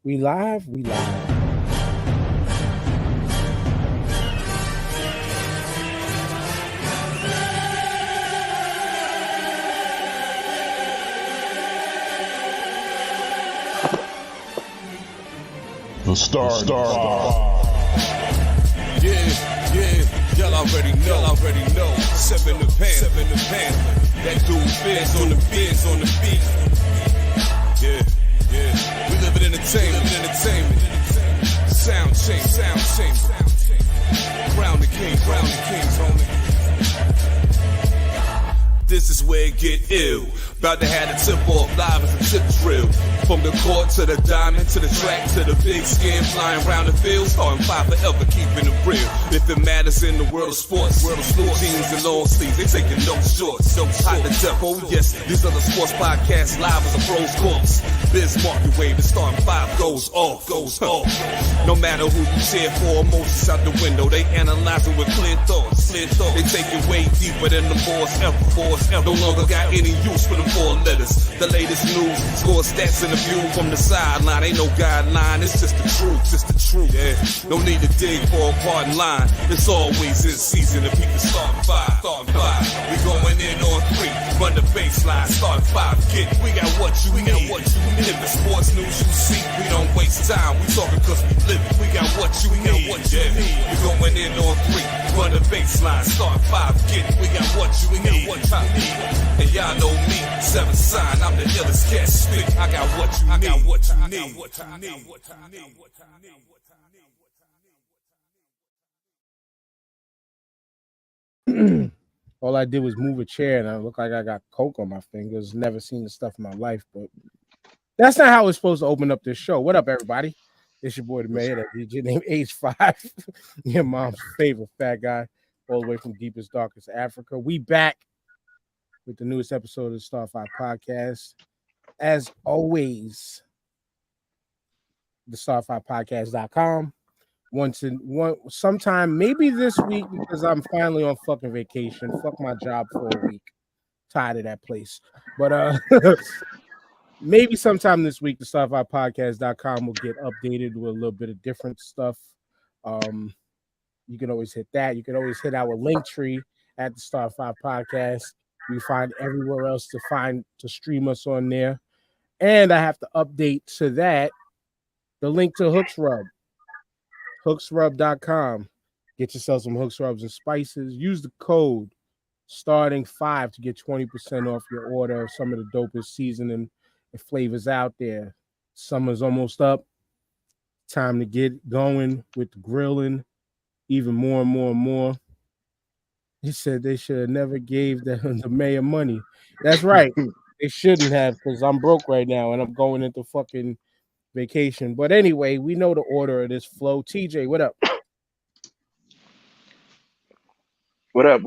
We live. The Star. Yeah, y'all already know. Seven the pan. That dude Biz on the beat. Yeah. We live in entertainment. Sound change. Crown the kings, homie. This is where it get ill. About to have the tip off live as a tip drill. From the court to the diamond, to the track, to the big skin, flying around the field, starting five forever, keeping it real. If it matters in the world of sports, jeans and long sleeves, they taking no shorts. Hot the death, oh yes, these are the sports podcasts live as a pro's corpse. Biz market wave, the starting five goes off. No matter who you cheer for, emotions out the window, they analyzing with clear thoughts. They take it way deeper than the force ever. No longer got any use for the four letters. The latest news, score stats and the view from the sideline. Ain't no guideline, it's just the truth. Yeah, no need to dig for a pardon line. It's always in season to people starting five. We going in on three, run the baseline, start five. We got what you need. If the sports news you see, we don't waste time. We talking cause we live it. We got what you need. We going in on three, run the baseline, start five. We got what you need. And y'all know me, seven sign, I'm the illest cat stick. I got what you need. All I did was move a chair, and I look like I got coke on my fingers. Never seen the stuff in my life, but that's not how it's supposed to open up this show. What up, everybody? It's your boy, the mayor, that DJ named H5, your mom's favorite fat guy, all the way from deepest, darkest Africa. We back with the newest episode of the Starfire Podcast. As always, the StarfirePodcast.com. Sometime, maybe this week, because I'm finally on fucking vacation. Fuck my job for a week. Tired of that place. But maybe sometime this week, the StarfirePodcast.com will get updated with a little bit of different stuff. You can always hit that. You can always hit our link tree at the Starfire Podcast. You find everywhere else to stream us on there. And I have to update to that the link to Hooks Rub. Hooksrub.com. Get yourself some Hooks Rubs and spices. Use the code starting5 to get 20% off your order of some of the dopest seasoning and flavors out there. Summer's almost up. Time to get going with the grilling even more and more. He said they should have never gave the mayor money. That's right. They shouldn't have, because I'm broke right now and I'm going into fucking vacation. But anyway, we know the order of this flow. TJ, what up? What up?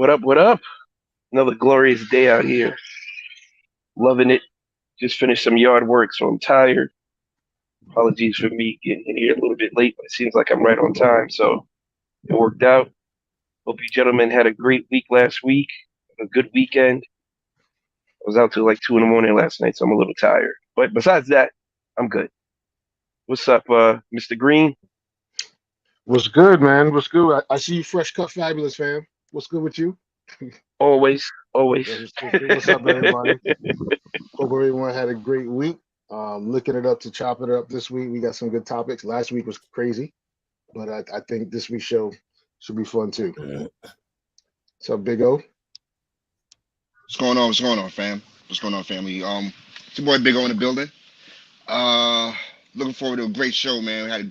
Another glorious day out here. Loving it. Just finished some yard work, so I'm tired. Apologies for me getting in here a little bit late, but it seems like I'm right on time, so it worked out. Hope you gentlemen had a great week last week, a good weekend. I was out till like 2 a.m. last night, so I'm a little tired. But besides that, I'm good. What's up, Mr. Green? What's good, man? What's good? I see you fresh cut fabulous, fam. What's good with you? Always. What's up, everybody? Hope everyone had a great week. Looking it up to chop it up this week. We got some good topics. Last week was crazy, but I think this week's show should be fun too. What's up, Big O? What's going on, fam? What's going on, family? It's your boy Big O in the building. Looking forward to a great show, man. We had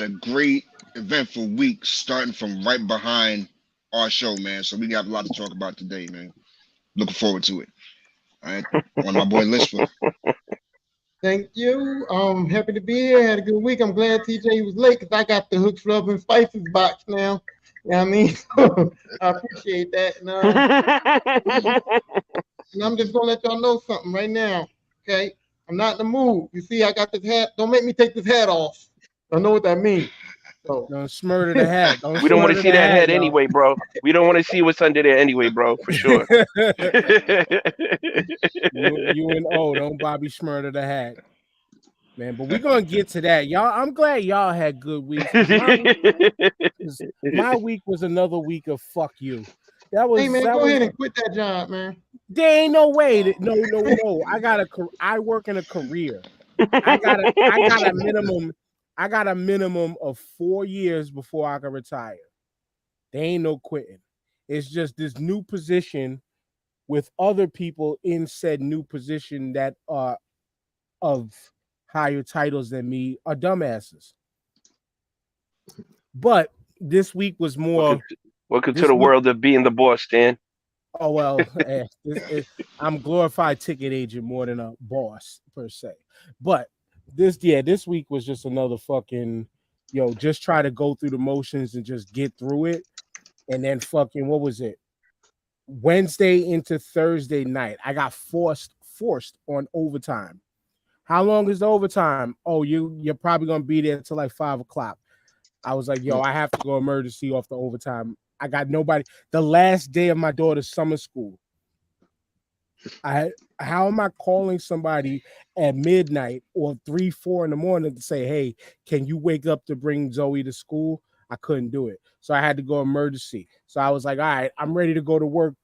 a great eventful week starting from right behind our show, man. So we got a lot to talk about today, man. Looking forward to it. All right, on my boy Lisper. Thank you. Happy to be here. Had a good week. I'm glad TJ was late because I got the Hooks Rub and Spices box now. You know what I mean? So I appreciate that. And I'm just gonna let y'all know something right now. Okay, I'm not in the mood. You see, I got this hat. Don't make me take this hat off. I know what that means. So don't smurder the hat. We don't want to see that hat anyway, bro. We don't want to see what's under there anyway, bro, for sure. you and O, don't Bobby smurder the hat. man. But we're gonna get to that, y'all. I'm glad y'all had good weeks. 'Cause my week was another week of fuck you. Hey man, go ahead and quit that job, man. There ain't no way. No. I work in a career. I got a minimum. I got a minimum of 4 years before I can retire. There ain't no quitting. It's just this new position with other people in said new position that are of higher titles than me are dumbasses. But this week was more. Welcome to the world of being the boss, Dan. Oh well, I'm glorified ticket agent more than a boss per se. But this week was just another fucking just try to go through the motions and just get through it. And then fucking what was it? Wednesday into Thursday night, I got forced on overtime. How long is the overtime? Oh, you're probably gonna be there till like 5 o'clock. I was like, yo, I have to go emergency off the overtime. I got nobody. The last day of my daughter's summer school. How am I calling somebody at midnight or 3-4 in the morning to say, hey, can you wake up to bring Zoe to school? I couldn't do it. So I had to go emergency. So I was like, all right, I'm ready to go to work,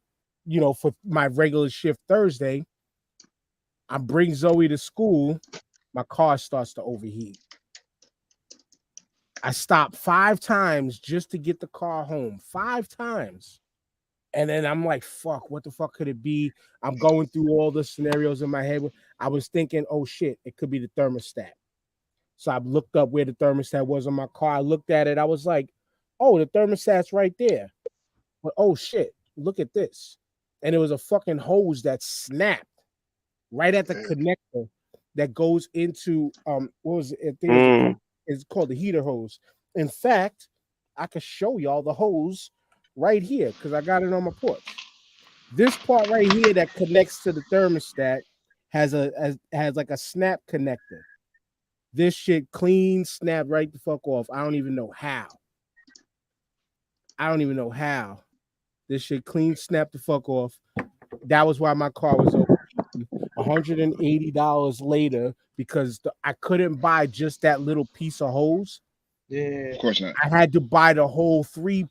for my regular shift Thursday. I bring Zoe to school. My car starts to overheat. I stopped 5 times just to get the car home. 5 times. And then I'm like, fuck, what the fuck could it be? I'm going through all the scenarios in my head. I was thinking, oh shit, it could be the thermostat. So I looked up where the thermostat was on my car. I looked at it. I was like, oh, the thermostat's right there. But oh shit, look at this. And it was a fucking hose that snapped right at the connector that goes into what was it? I think it's called the heater hose. In fact, I could show y'all the hose right here because I got it on my porch. This part right here that connects to the thermostat has like a snap connector. This shit clean snapped right the fuck off. I don't even know how. This shit clean snapped the fuck off. That was why my car was over $180 later because I couldn't buy just that little piece of hose. Yeah, Of course not. I had to buy the whole 3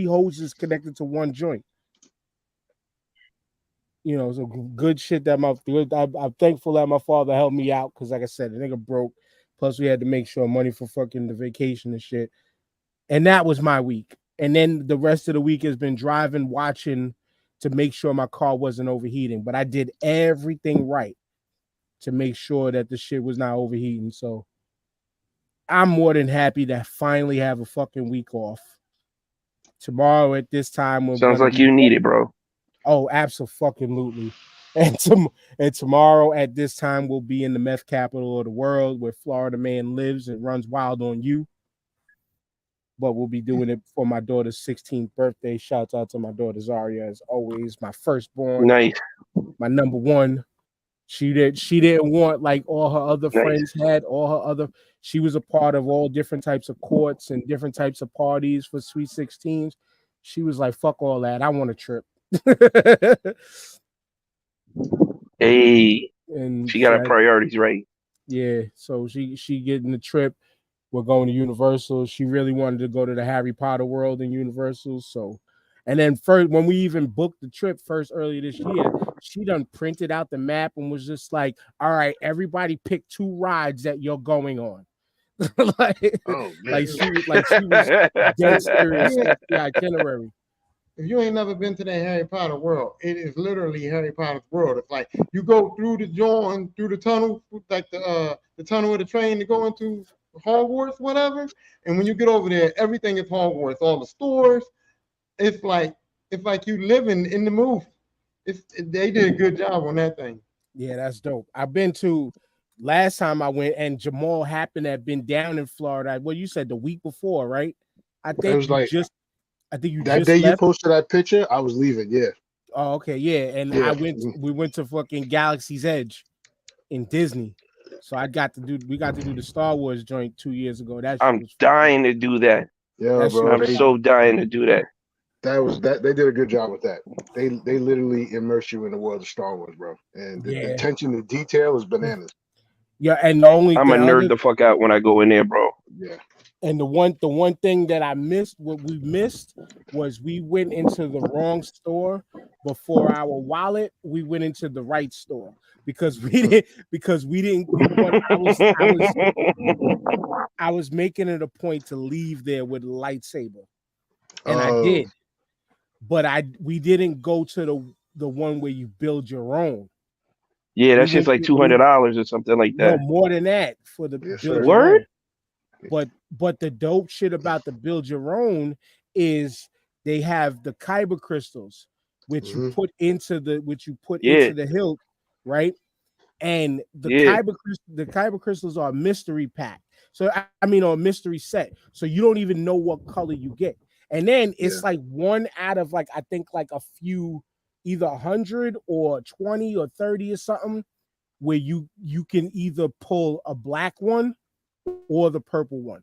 hoses connected to one joint. So good shit that I'm thankful that my father helped me out because, like I said, the nigga broke. Plus, we had to make sure money for fucking the vacation and shit. And that was my week. And then the rest of the week has been driving, watching to make sure my car wasn't overheating. But I did everything right to make sure that the shit was not overheating. So I'm more than happy to finally have a fucking week off. Tomorrow at this time, sounds like you need it, bro. Oh, absolutely. And tomorrow at this time, we'll be in the meth capital of the world where Florida Man lives and runs wild on you. But we'll be doing it for my daughter's 16th birthday. Shouts out to my daughter Zaria, as always, my firstborn. Nice. My number one. She didn't want like all her other friends had, she was a part of all different types of courts and different types of parties for Sweet 16s. She was like, fuck all that. I want a trip. Hey, and she got her priorities right. Yeah, so she getting the trip. We're going to Universal. She really wanted to go to the Harry Potter world in Universal. So, and then first when we even booked the trip earlier this year, she done printed out the map and was just like, all right, everybody pick 2 rides that you're going on. like she was dead serious at the itinerary. If you ain't never been to that Harry Potter world, it is literally Harry Potter's world. It's like you go through the tunnel, like the tunnel of the train to go into Hogwarts, whatever. And when you get over there, everything is Hogwarts. All the stores. It's like you living in the movie. They did a good job on that thing. Yeah, that's dope. I've been to last time I went, and Jamal happened to have been down in Florida. Well, you said the week before, right? I think it was like that day left. You posted that picture. I was leaving. Yeah. Oh, okay, yeah. And we went to fucking Galaxy's Edge in Disney. So we got to do the Star Wars joint 2 years ago. I'm dying to do that. Yeah, bro. I'm so dying to do that. They did a good job with that. They literally immerse you in the world of Star Wars, bro. And the attention to detail is bananas. Yeah, and the only I'm the a nerd other the fuck out when I go in there, bro. Yeah. and the one thing that I missed, what we missed was we went into the wrong store before our wallet. We went into the right store because we didn't we want I was making it a point to leave there with a lightsaber. And I Oh, did. But we didn't go to the one where you build your own. Yeah, We that's just went like to- we- $200 or something like No, that. more than that for the Yes, build sir. your Word? own. But the dope shit about the build your own is they have the kyber crystals, which you put into the hilt, right? And the Yeah. kyber crystals are a mystery pack. So or a mystery set. So you don't even know what color you get. And then it's like one out of like I think like a few, either 100 or 20 or 30 or something, where you can either pull a black one or the purple one.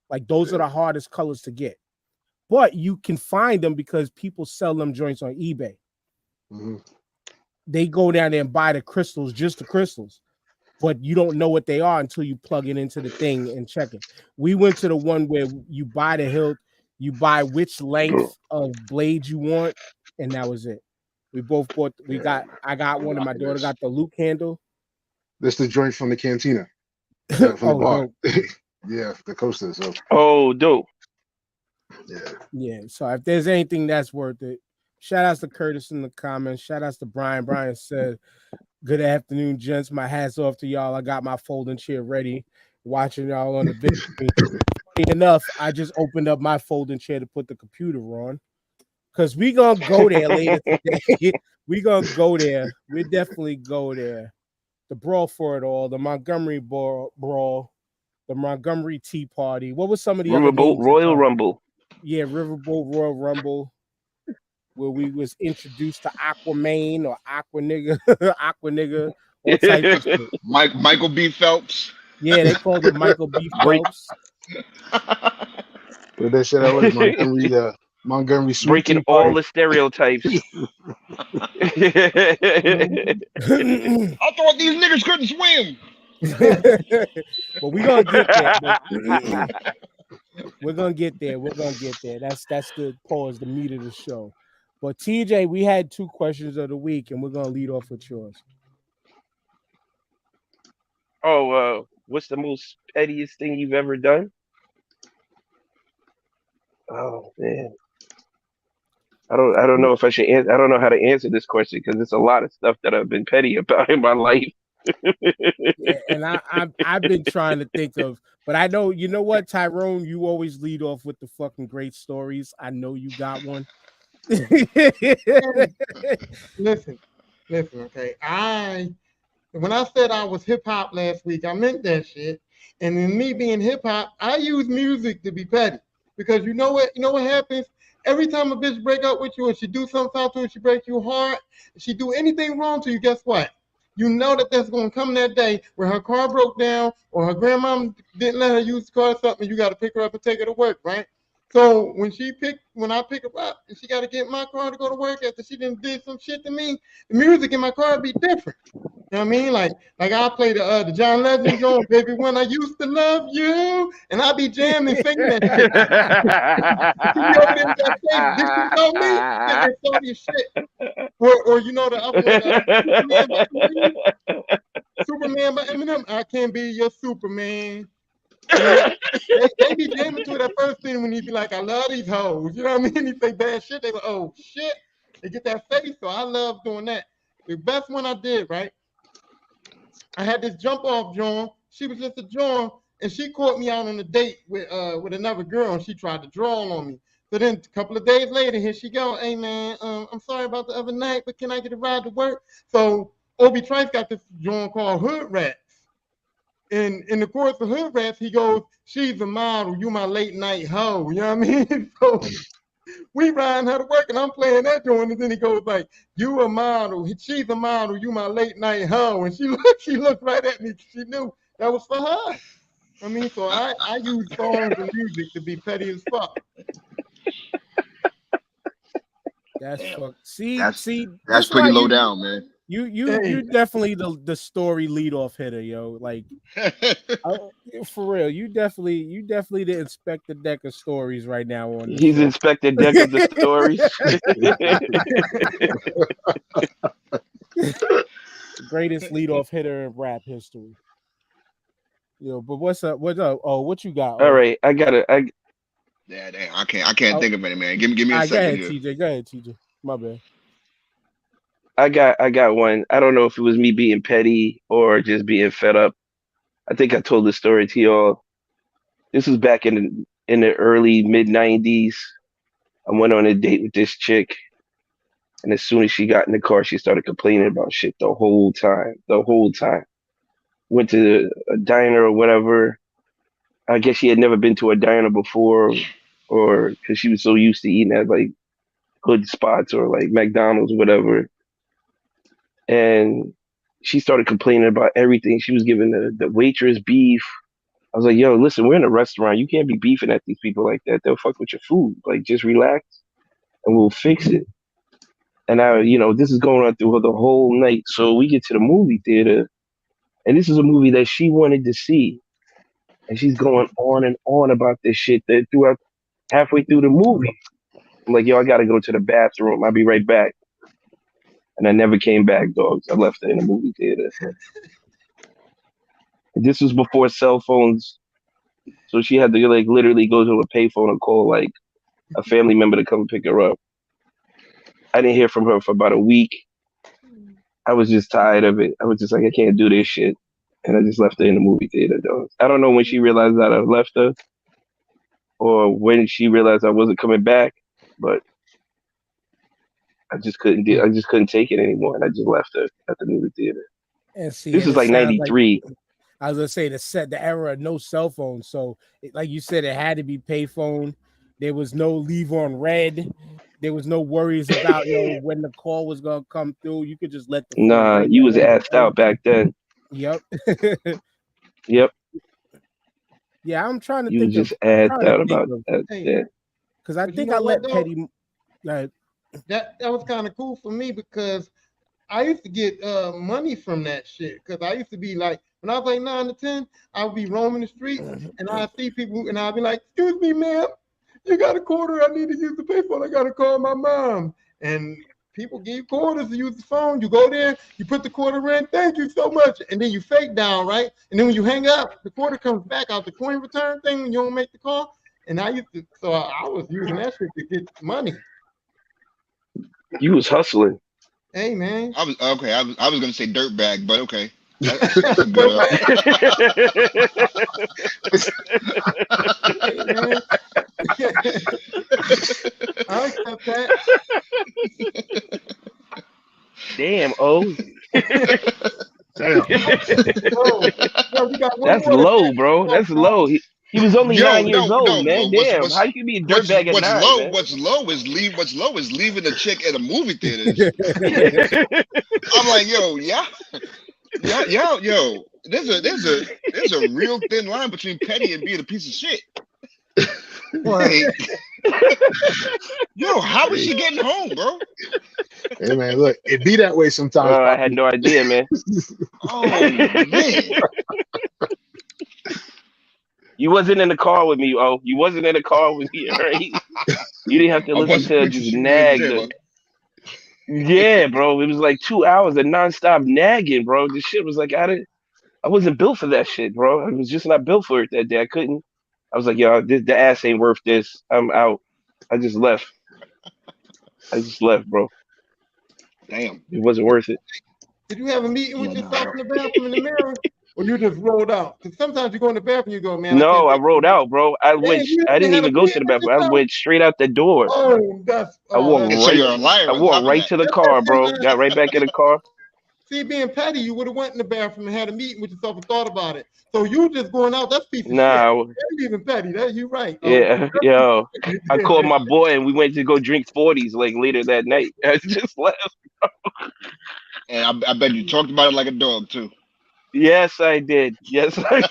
Like those are the hardest colors to get. But you can find them because people sell them joints on eBay. Mm-hmm. They go down there and buy the crystals, just the crystals. But you don't know what they are until you plug it into the thing and check it. We went to the one where you buy the hilt, you buy which length of blade you want, and that was it. We both bought. I got one, and my daughter got the Luke handle. This the joint from the cantina. From the bar. Yeah, the coaster. So. Oh, dope. Yeah. So if there's anything that's worth it, shout outs to Curtis in the comments. Shout outs to Brian. Brian said, "Good afternoon, gents. My hat's off to y'all. I got my folding chair ready, watching y'all on the big screen." Funny enough, I just opened up my folding chair to put the computer on, because we gonna go there later today. We gonna go there. We definitely go there. The brawl for it all, the Montgomery brawl, the Montgomery Tea Party. What was some of the other Riverboat names? Royal Rumble. Yeah, Riverboat Royal Rumble, where we was introduced to Aquaman or Aqua Nigga, Aqua Nigga, all types of shit. Michael B. Phelps. Yeah, they called it Michael B. Phelps. But that shit out was Montgomery Sweet Breaking Tea all Party. the stereotypes. I thought these niggas couldn't swim. But we're gonna get there. We're gonna get there. We're gonna get there. That's the pause, the meat of the show. But TJ, we had 2 questions of the week, and we're gonna lead off with yours. Oh, what's the most pettiest thing you've ever done? Oh man, I don't know if I should answer. I don't know how to answer this question because it's a lot of stuff that I've been petty about in my life. Yeah, and I've been trying to think of, but I know, you know what, Tyrone, you always lead off with the fucking great stories. I know you got one. Listen, okay. When I said I was hip hop last week, I meant that shit. And in me being hip hop, I use music to be petty. Because you know what happens? Every time a bitch break up with you, or she do something to you, she break you hard, she do anything wrong to you, guess what? You know that there's gonna come that day where her car broke down, or her grandma didn't let her use the car or something, you gotta pick her up and take her to work, right? So when I pick her up and she gotta get in my car to go to work after she did some shit to me, the music in my car be different. You know what I mean? Like I play the John Legend song, "Baby When I Used to Love You," and I be jamming, singing that shit. She be over there with that thing. Did you know me? Yeah, they saw your shit. Or you know the other one, Superman by Eminem. I can be your Superman. They be jamming to it at first thing when he be like, "I love these hoes." You know what I mean? He say bad shit. They go, "Oh shit!" They get that face. So I love doing that. The best one I did, right? I had this jump off John. She was just a John, and she caught me out on a date with another girl, and she tried to draw on me. So then a couple of days later, here she go. "Hey man, I'm sorry about the other night, but can I get a ride to work?" So Obi Trice got this John called Hood Rats. And in the course of Hood Rats, he goes, "She's a model, you my late night hoe." You know what I mean? So we riding her to work, and I'm playing that joint, and then he goes like, "You a model, she's a model, you my late night hoe." And she looked right at me. She knew that was for her. I mean, so I use songs and music to be petty as fuck. Damn. See, That's that's pretty why low down, man. You definitely the story leadoff hitter, yo. Like for real, you definitely the Inspector Deck of stories right now on the He's show. Inspector Deck of the stories. Greatest leadoff hitter in rap history. Yo, but what's up? What's up? Oh, what you got? All right, I gotta. Yeah, damn, I can't Oh, think of any, man. Give me a all right, second here. Go ahead, TJ. My bad. I got one. I don't know if it was me being petty or just being fed up. I think I told this story to y'all. This was back in the early mid-90s. I went on a date with this chick, and as soon as she got in the car, she started complaining about shit the whole time. The whole time. Went to a diner or whatever. I guess she had never been to a diner before, or because she was so used to eating at like hood spots or like McDonald's or whatever. And she started complaining about everything. She was giving the waitress beef. I was like, yo, listen, we're in a restaurant. You can't be beefing at these people like that. They'll fuck with your food. Like, just relax and we'll fix it. And this is going on through the whole night. So we get to the movie theater, and this is a movie that she wanted to see. And she's going on and on about this shit that throughout halfway through the movie. I'm like, yo, I gotta go to the bathroom. I'll be right back. And I never came back, dogs. I left her in the movie theater. This was before cell phones, so she had to like literally go to a payphone and call like a family member to come pick her up. I didn't hear from her for about a week. I was just tired of it. I was just like, I can't do this shit, and I just left her in the movie theater, dogs. I don't know when she realized that I left her, or when she realized I wasn't coming back, but I just couldn't take it anymore, and I just left her at the movie theater. And see, this is like 93. I was gonna say the era of no cell phone. So, like you said, it had to be payphone. There was no leave on red. There was no worries about when the call was gonna come through. You could just let the phone ring. You was assed out back then. Yep. Yep. Yeah, I'm trying to you think. You just assed out about that. Yeah. Because I think I let Petty. That was kind of cool for me because I used to get money from that shit. Because I used to be like, when I was like 9 to 10, I would be roaming the streets and I'd see people and I'd be like, excuse me, ma'am, you got a quarter? I need to use the payphone. I got to call my mom. And people give you quarters to use the phone. You go there, you put the quarter in, thank you so much. And then you fake down, right? And then when you hang up, the quarter comes back out the coin return thing when you don't make the call. And I was using that shit to get money. You was hustling. Hey, man. I was gonna say dirtbag, but okay. I accept that. Damn, oh. Damn. That's low, bro. That's low. He was only 9 years old, man. Damn, how you can be a dirtbag at 9? What's low is leaving the chick at a movie theater. I'm like, yo. There's a real thin line between petty and being a piece of shit. Like, yo, how is she getting home, bro? Hey man, look, it be that way sometimes. I had no idea, man. Oh man. You wasn't in the car with me, oh. You wasn't in the car with me, right? You didn't have to listen to just nag. Yeah, bro. It was like 2 hours of nonstop nagging, bro. This shit was like I wasn't built for that shit, bro. I was just not built for it that day. I couldn't. I was like, yo, the ass ain't worth this. I'm out. I just left. Bro. Damn. It wasn't worth it. Did you have a meeting with yourself in the bathroom in the mirror? Or you just rolled out? Because sometimes you go in the bathroom, you go, man. No, I rolled out, bro. I didn't even go to the bathroom. I went straight out the door. Oh, I walked right to the car, bro. Got right back in the car. See, being petty, you would have went in the bathroom and had a meeting with yourself and thought about it. So you just going out, that's piece of shit. That's even petty. That's you right. Yeah, yo. I called my boy and we went to go drink 40s like later that night. I just left. And I bet you talked about it like a dog too. Yes, I did. Yes, I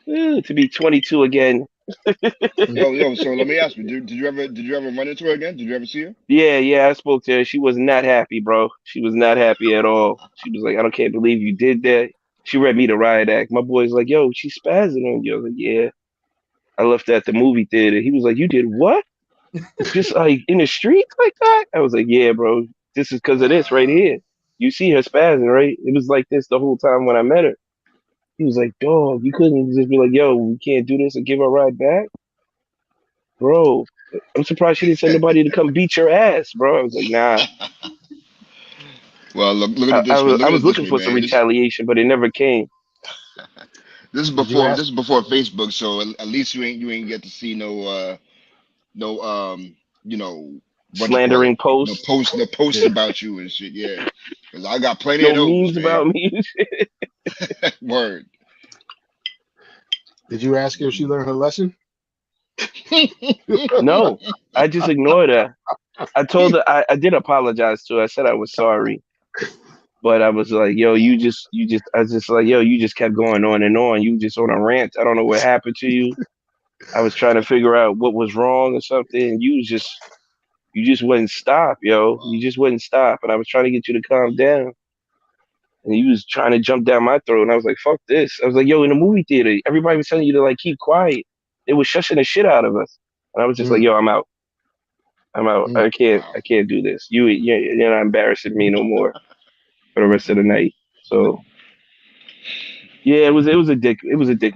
did. good to be 22 again. Yo. So let me ask you, did you ever run into her again? Did you ever see her? Yeah, I spoke to her. She was not happy, bro. She was not happy at all. She was like, can't believe you did that. She read me the riot act. My boy's like, yo, she's spazzing on you. I was like, yeah. I left her at the movie theater. He was like, you did what? Just like in the streets like that? I was like, yeah, bro. This is because of this right here. You see her spazzing, right? It was like this the whole time when I met her. He was like, dog, you couldn't just be like, yo, we can't do this and give her a ride back? Bro, I'm surprised she didn't send nobody to come beat your ass, bro. I was like, nah. Well, look at it this way. Look I at was it this looking way, for some man. retaliation, but it never came. This is Did you before ask? this is before Facebook, so at least you ain't get to see no you know what you call it, Slandering posts, no posts about you and shit. Yeah, because I got plenty of no those, memes man. about me. Word. Did you ask her if she learned her lesson? No, I just ignored her. I told her I did apologize to her. I said I was sorry. But I was like, yo, I was just like, yo, you just kept going on and on. You just on a rant. I don't know what happened to you. I was trying to figure out what was wrong or something. And you just wouldn't stop, yo. You just wouldn't stop. And I was trying to get you to calm down. And you was trying to jump down my throat. And I was like, fuck this. I was like, yo, in the movie theater, everybody was telling you to like keep quiet. They was shushing the shit out of us. And I was just like, yo, I'm out. I'm out. Mm. I can't do this. You're not embarrassing me no more for the rest of the night. So yeah, it was a dick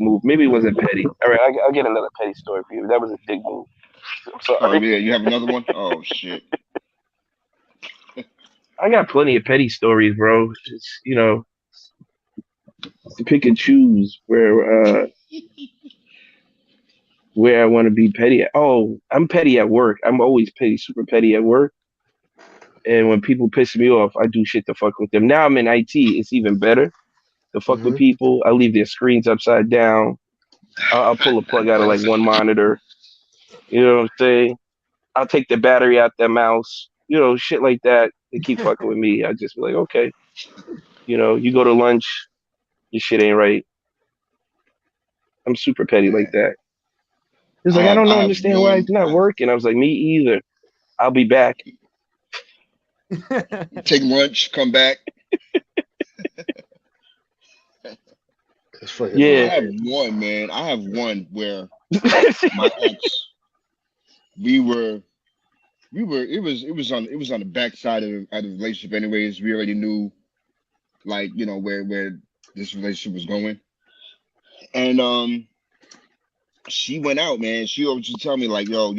move. Maybe it wasn't petty. All right, I'll get another petty story for you. That was a dick move. I'm Oh sorry. yeah, you have another one? Oh shit. I got plenty of petty stories, bro. It's, to pick and choose where I want to be petty at. Oh, I'm petty at work. I'm always petty, super petty at work. And when people piss me off, I do shit to fuck with them. Now I'm in IT. It's even better to fuck with Mhm. people. I leave their screens upside down. I'll pull a plug out of like one monitor. You know what I'm saying? I'll take the battery out their mouse. Shit like that. They keep fucking with me. I just be like, okay. You go to lunch, your shit ain't right. I'm super petty like that. He's like, I don't I know, have understand why it's not working. I was like, me either. I'll be back. take lunch, come back. That's fucking Yeah. I have one, man. I have one where my ex, we were it was on the back side of the relationship anyways. We already knew like, where this relationship was going. And she went out, man. She always just tell me like, yo,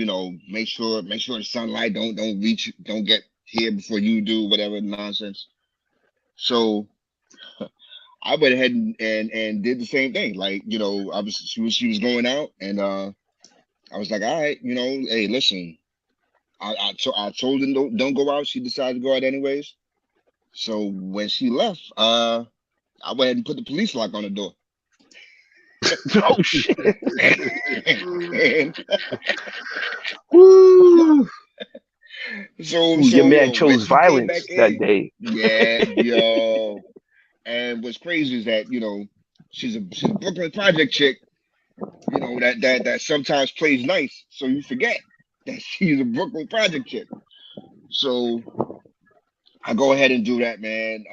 make sure the sunlight don't get here before you do whatever nonsense. So I went ahead and did the same thing. Like, she was going out, and I was like, all right, hey, listen, I told her don't go out. She decided to go out anyways. So when she left, I went ahead and put the police lock on the door. Oh shit. And Woo! Your man when chose she came violence back that in, day. yeah, yo. And what's crazy is that she's a Brooklyn Project chick, that sometimes plays nice, so you forget that she's a Brooklyn Project chick. So I go ahead and do that, man.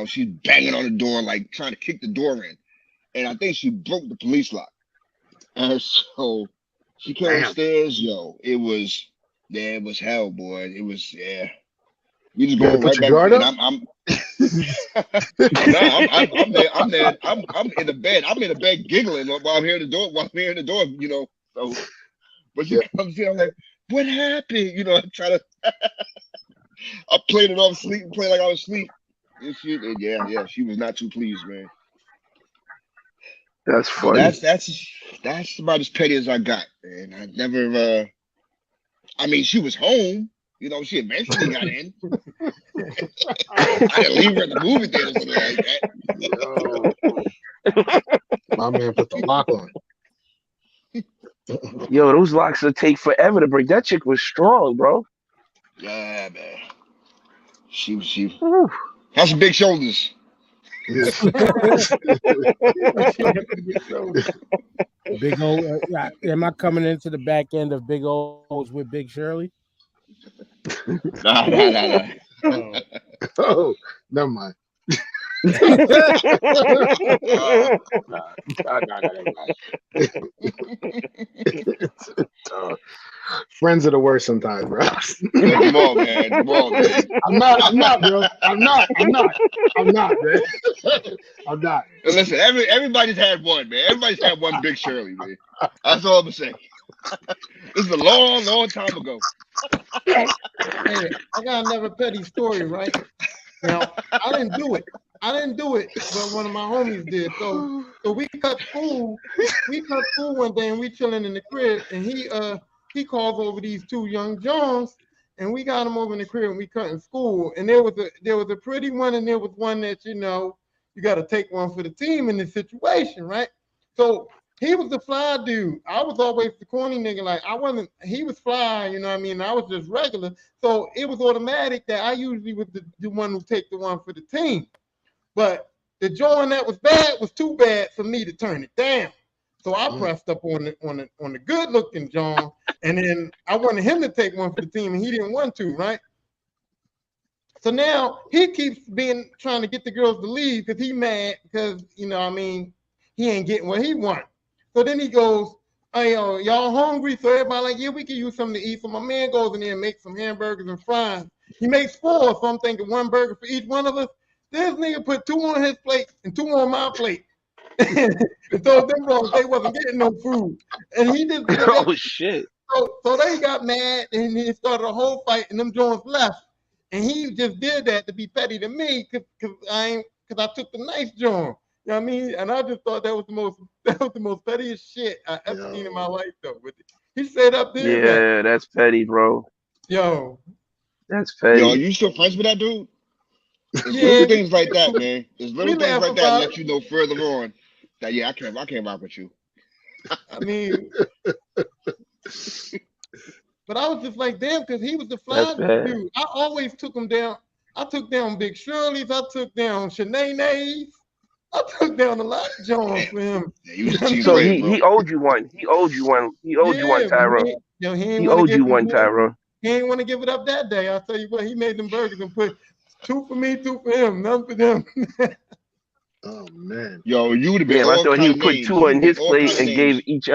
She's banging on the door, like trying to kick the door in, and I think she broke the police lock. And so she came Damn. upstairs, yo. It was hell, boy. It was, yeah. We just You gotta going put right your back, guard and up. no, I'm there. I'm in the bed. I'm in the bed giggling while I'm hearing the door. So, but she Yeah. comes in. I'm like, what happened? I try to. I played it off sleep and played like I was asleep. And yeah. She was not too pleased, man. That's But funny. that's about as petty as I got, man. I never. I mean, she was home. She eventually got in. I didn't leave her at the movie theater or something like that. Yo. My man put the lock on. Yo, those locks will take forever to break. That chick was strong, bro. Yeah, man. She Whew. has some big shoulders. Big O, am I coming into the back end of Big O's with Big Shirley? Nah. Oh, never mind. Friends are the worst sometimes, bro. Come on, man. I'm not, bro. I'm not, man. I'm not. Listen, everybody's had one, man. Everybody's had one Big Shirley, man. That's all I'm saying. This is a long, long time ago. Hey, I got another petty story, right? Now, I didn't do it, but one of my homies did. So we cut school. We cut school one day, and we chilling in the crib, and he calls over these two young Johns, and we got them over in the crib, and we cutting school. And there was a pretty one, and there was one that you got to take one for the team in this situation, right? So he was the fly dude. I was always the corny nigga. Like I wasn't. He was fly, you know what I mean? I was just regular. So it was automatic that I usually was the one who take the one for the team. But the joint that was bad was too bad for me to turn it down. So I pressed up on the good looking John, and then I wanted him to take one for the team, and he didn't want to, right? So now he keeps trying to get the girls to leave because he mad because he ain't getting what he wants. So then he goes, "Hey, y'all hungry?" So everybody like, "Yeah, we can use something to eat." So my man goes in there and makes some hamburgers and fries. He makes 4, so I'm thinking 1 burger for each one of us. This nigga put 2 on his plate and 2 on my plate. And told them wrong, they wasn't getting no food. And he just Oh shit. So they got mad and he started a whole fight and them joints left. And he just did that to be petty to me because I took the nice joint. You know what I mean? And I just thought that was the most pettiest shit I ever seen in my life though. He said up there. Yeah, that's petty, bro. Yo. That's petty. Yo, are you still friends with that dude? There's Yeah. little things like that, man. There's little things like that about let you know further on that I can't rock with you. I mean, but I was just like, damn, because he was the fly dude. I always took him down. I took down Big Shirley's. I took down Shanae's. I took down a lot of Johns for him. So he owed you one. He owed you one, Tyro. He owed you one, Tyro. He ain't want to give it up that day. I'll tell you what, he made them burgers and put 2 for me, 2 for him, none for them. Oh man. Yo, you would have been. I thought he would put 2 on his plate and gave each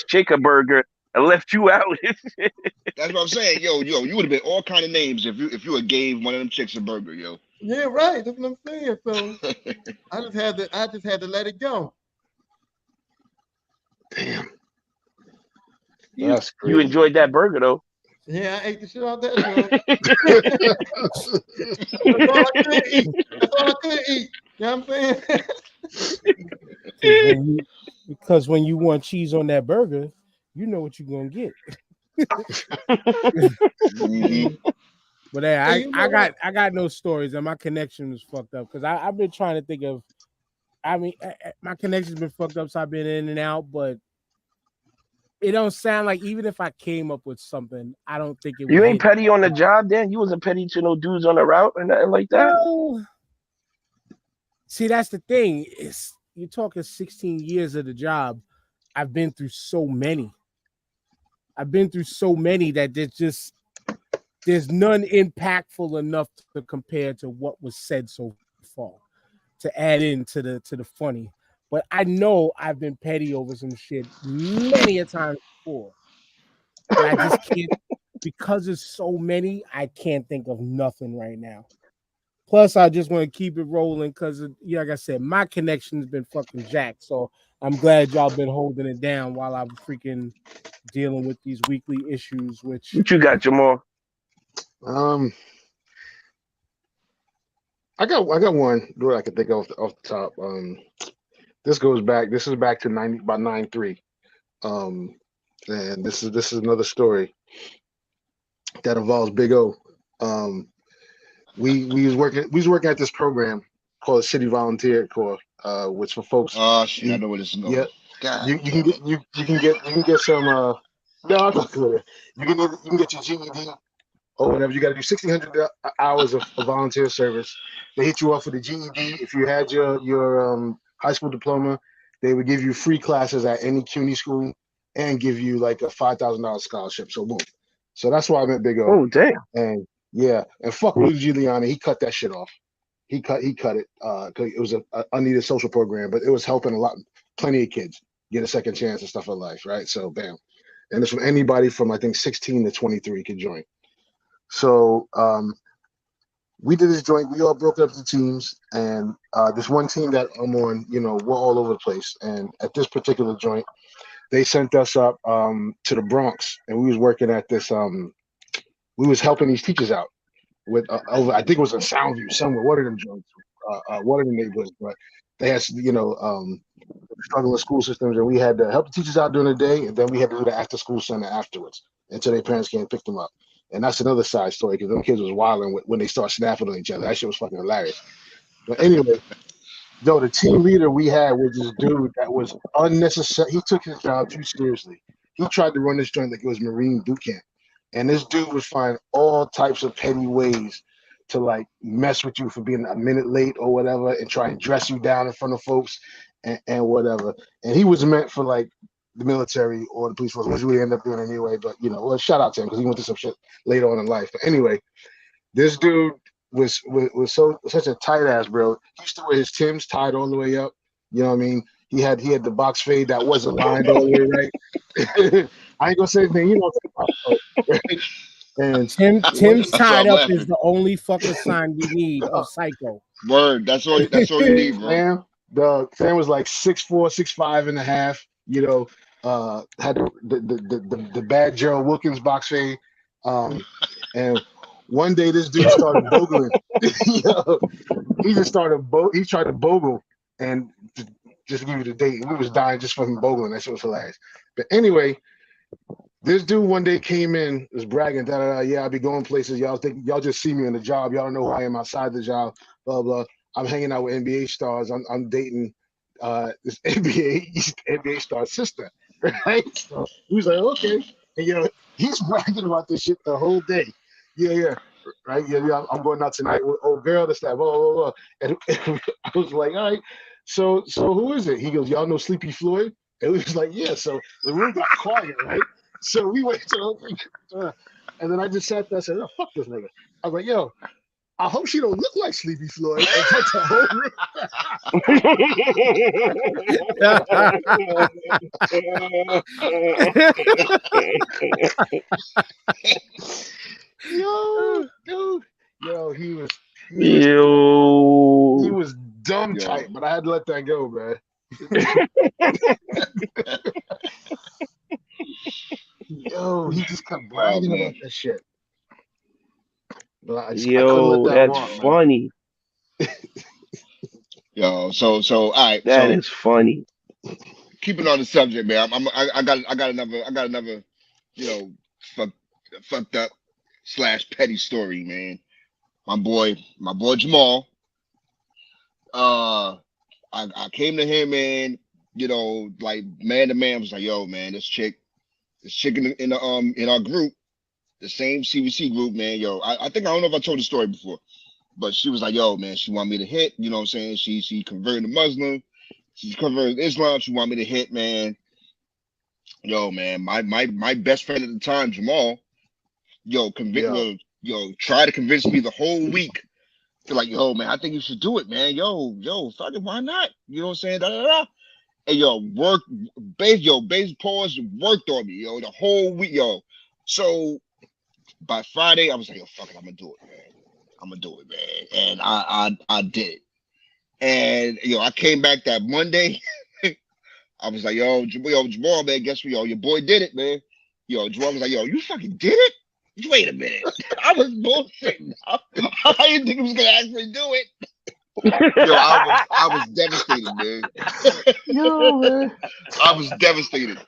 chick a burger and left you out. That's what I'm saying. Yo, you would have been all kind of names if you had gave one of them chicks a burger, yo. Yeah, right. That's what I'm saying. So I just had to let it go. Damn. That's crazy. You enjoyed that burger though. Yeah, I ate the shit out that That's all I could eat. You know what I'm saying? Because when you want cheese on that burger, you know what you're gonna get. But hey, I got no stories, and my connection was fucked up because I've been trying to think of. I mean, my connection's been fucked up, so I've been in and out, but it don't sound like even if I came up with something, I don't think it. You ain't petty on the job, then. You wasn't petty to no dudes on the route or nothing like that. No. See, that's the thing. You're talking 16 years of the job. I've been through so many. that there's none impactful enough to compare to what was said so far to add into the funny. But I know I've been petty over some shit many a time before. But I just can't, because there's so many, I can't think of nothing right now. Plus, I just want to keep it rolling because, like I said, my connection's been fucking jacked. So I'm glad y'all been holding it down while I'm freaking dealing with these weekly issues. What you got, Jamal? I got one that I can think of off the top. This is back to about 93. And this is another story that involves Big O. We was working at this program called City Volunteer Corps, which for folks. Oh shit, I know where this is going. Yeah, God. You can get some. No, I'm not good. You can get your GED or whatever. You got to do 1,600 hours of volunteer service. They hit you off with a GED. If you had your high school diploma, they would give you free classes at any CUNY school and give you like a $5,000 scholarship. So boom. So that's why I met Big O. Oh damn. And yeah, and fuck Rudy Giuliani, he cut that shit off. He cut it because it was a unneeded social program, but it was helping plenty of kids get a second chance and stuff in life, right? So bam. And it's from anybody from I think 16 to 23 could join. So we did this joint. We all broke up the teams, and this one team that I'm on, we're all over the place. And at this particular joint, they sent us up to the Bronx, and we was working at this. We was helping these teachers out with over. I think it was in Soundview somewhere. One of them joints, one of the neighborhoods, but they had struggling school systems, and we had to help the teachers out during the day, and then we had to do the after school center afterwards until their parents came and pick them up. And that's another side story because them kids was wilding when they start snapping on each other. That shit was fucking hilarious. But anyway, though the team leader we had was this dude that was unnecessary. He took his job too seriously. He tried to run this joint like it was Marine boot camp. And this dude was finding all types of petty ways to like mess with you for being a minute late or whatever and try and dress you down in front of folks and whatever. And he was meant for like the military or the police force, which we end up doing anyway. But well, shout out to him because he went through some shit later on in life. But anyway, this dude was such a tight ass, bro. He used to wear his Timbs tied all the way up. You know what I mean? He had the box fade that wasn't lined all the way right. I ain't gonna say anything. You know what I'm talking about, right? And Tim's tied up is the only fucking sign we need of psycho. Word. That's all you need, bro. Sam was like 6'4", 6'5" and a half. Had the bad Gerald Wilkins box fade. And one day this dude started bogling. He just started he tried to bogle and just to give you the date. We was dying just from bogling. That shit was hilarious. But anyway, this dude one day came in, was bragging, yeah, I'll be going places. Y'all just see me on the job. Y'all don't know who I am outside the job, blah, blah. I'm hanging out with NBA stars. I'm dating this NBA star sister, right? So he was like, okay. And he's bragging about this shit the whole day. Yeah. Right? Yeah, I'm going out tonight with old girl, this, that, blah, blah, blah. And I was like, all right, so who is it? He goes, y'all know Sleepy Floyd? And we was like, yeah. So the room got quiet, right? So we went to the whole thing. And then I just sat there and said, oh, fuck this nigga. I was like, yo, I hope she don't look like Sleepy Floyd. And put the whole Yo, he was dumb tight, but I had to let that go, man. Yo, he just kept bragging about that shit. That's funny. Yo, so all right. That is funny. Keeping on the subject, man. I got another, fucked up / petty story, man. My boy Jamal. I came to him, man. Like man to man, was like, yo, man, this chick in our group, the same CVC group, man. Yo, I think I don't know if I told the story before, but she was like, yo, man, she want me to hit. You know what I'm saying? She converted to Muslim. She's converted to Islam. She want me to hit, man. Yo, man, my best friend at the time, Jamal, try to convince me the whole week. To like, yo, man, I think you should do it, man. Yo, fuck it, why not? You know what I'm saying? Da, da, da. And base pause worked on me, yo, the whole week, yo. So by Friday, I was like, yo, fuck it, I'm gonna do it, man. And I did it. And I came back that Monday. I was like, yo, Jamal, man, guess what, yo, your boy did it, man. Yo, Jamal was like, yo, you fucking did it? Wait a minute. I was bullshitting. I didn't think he was gonna actually do it. Yo, I was devastated, man. Yo, man. I was devastated.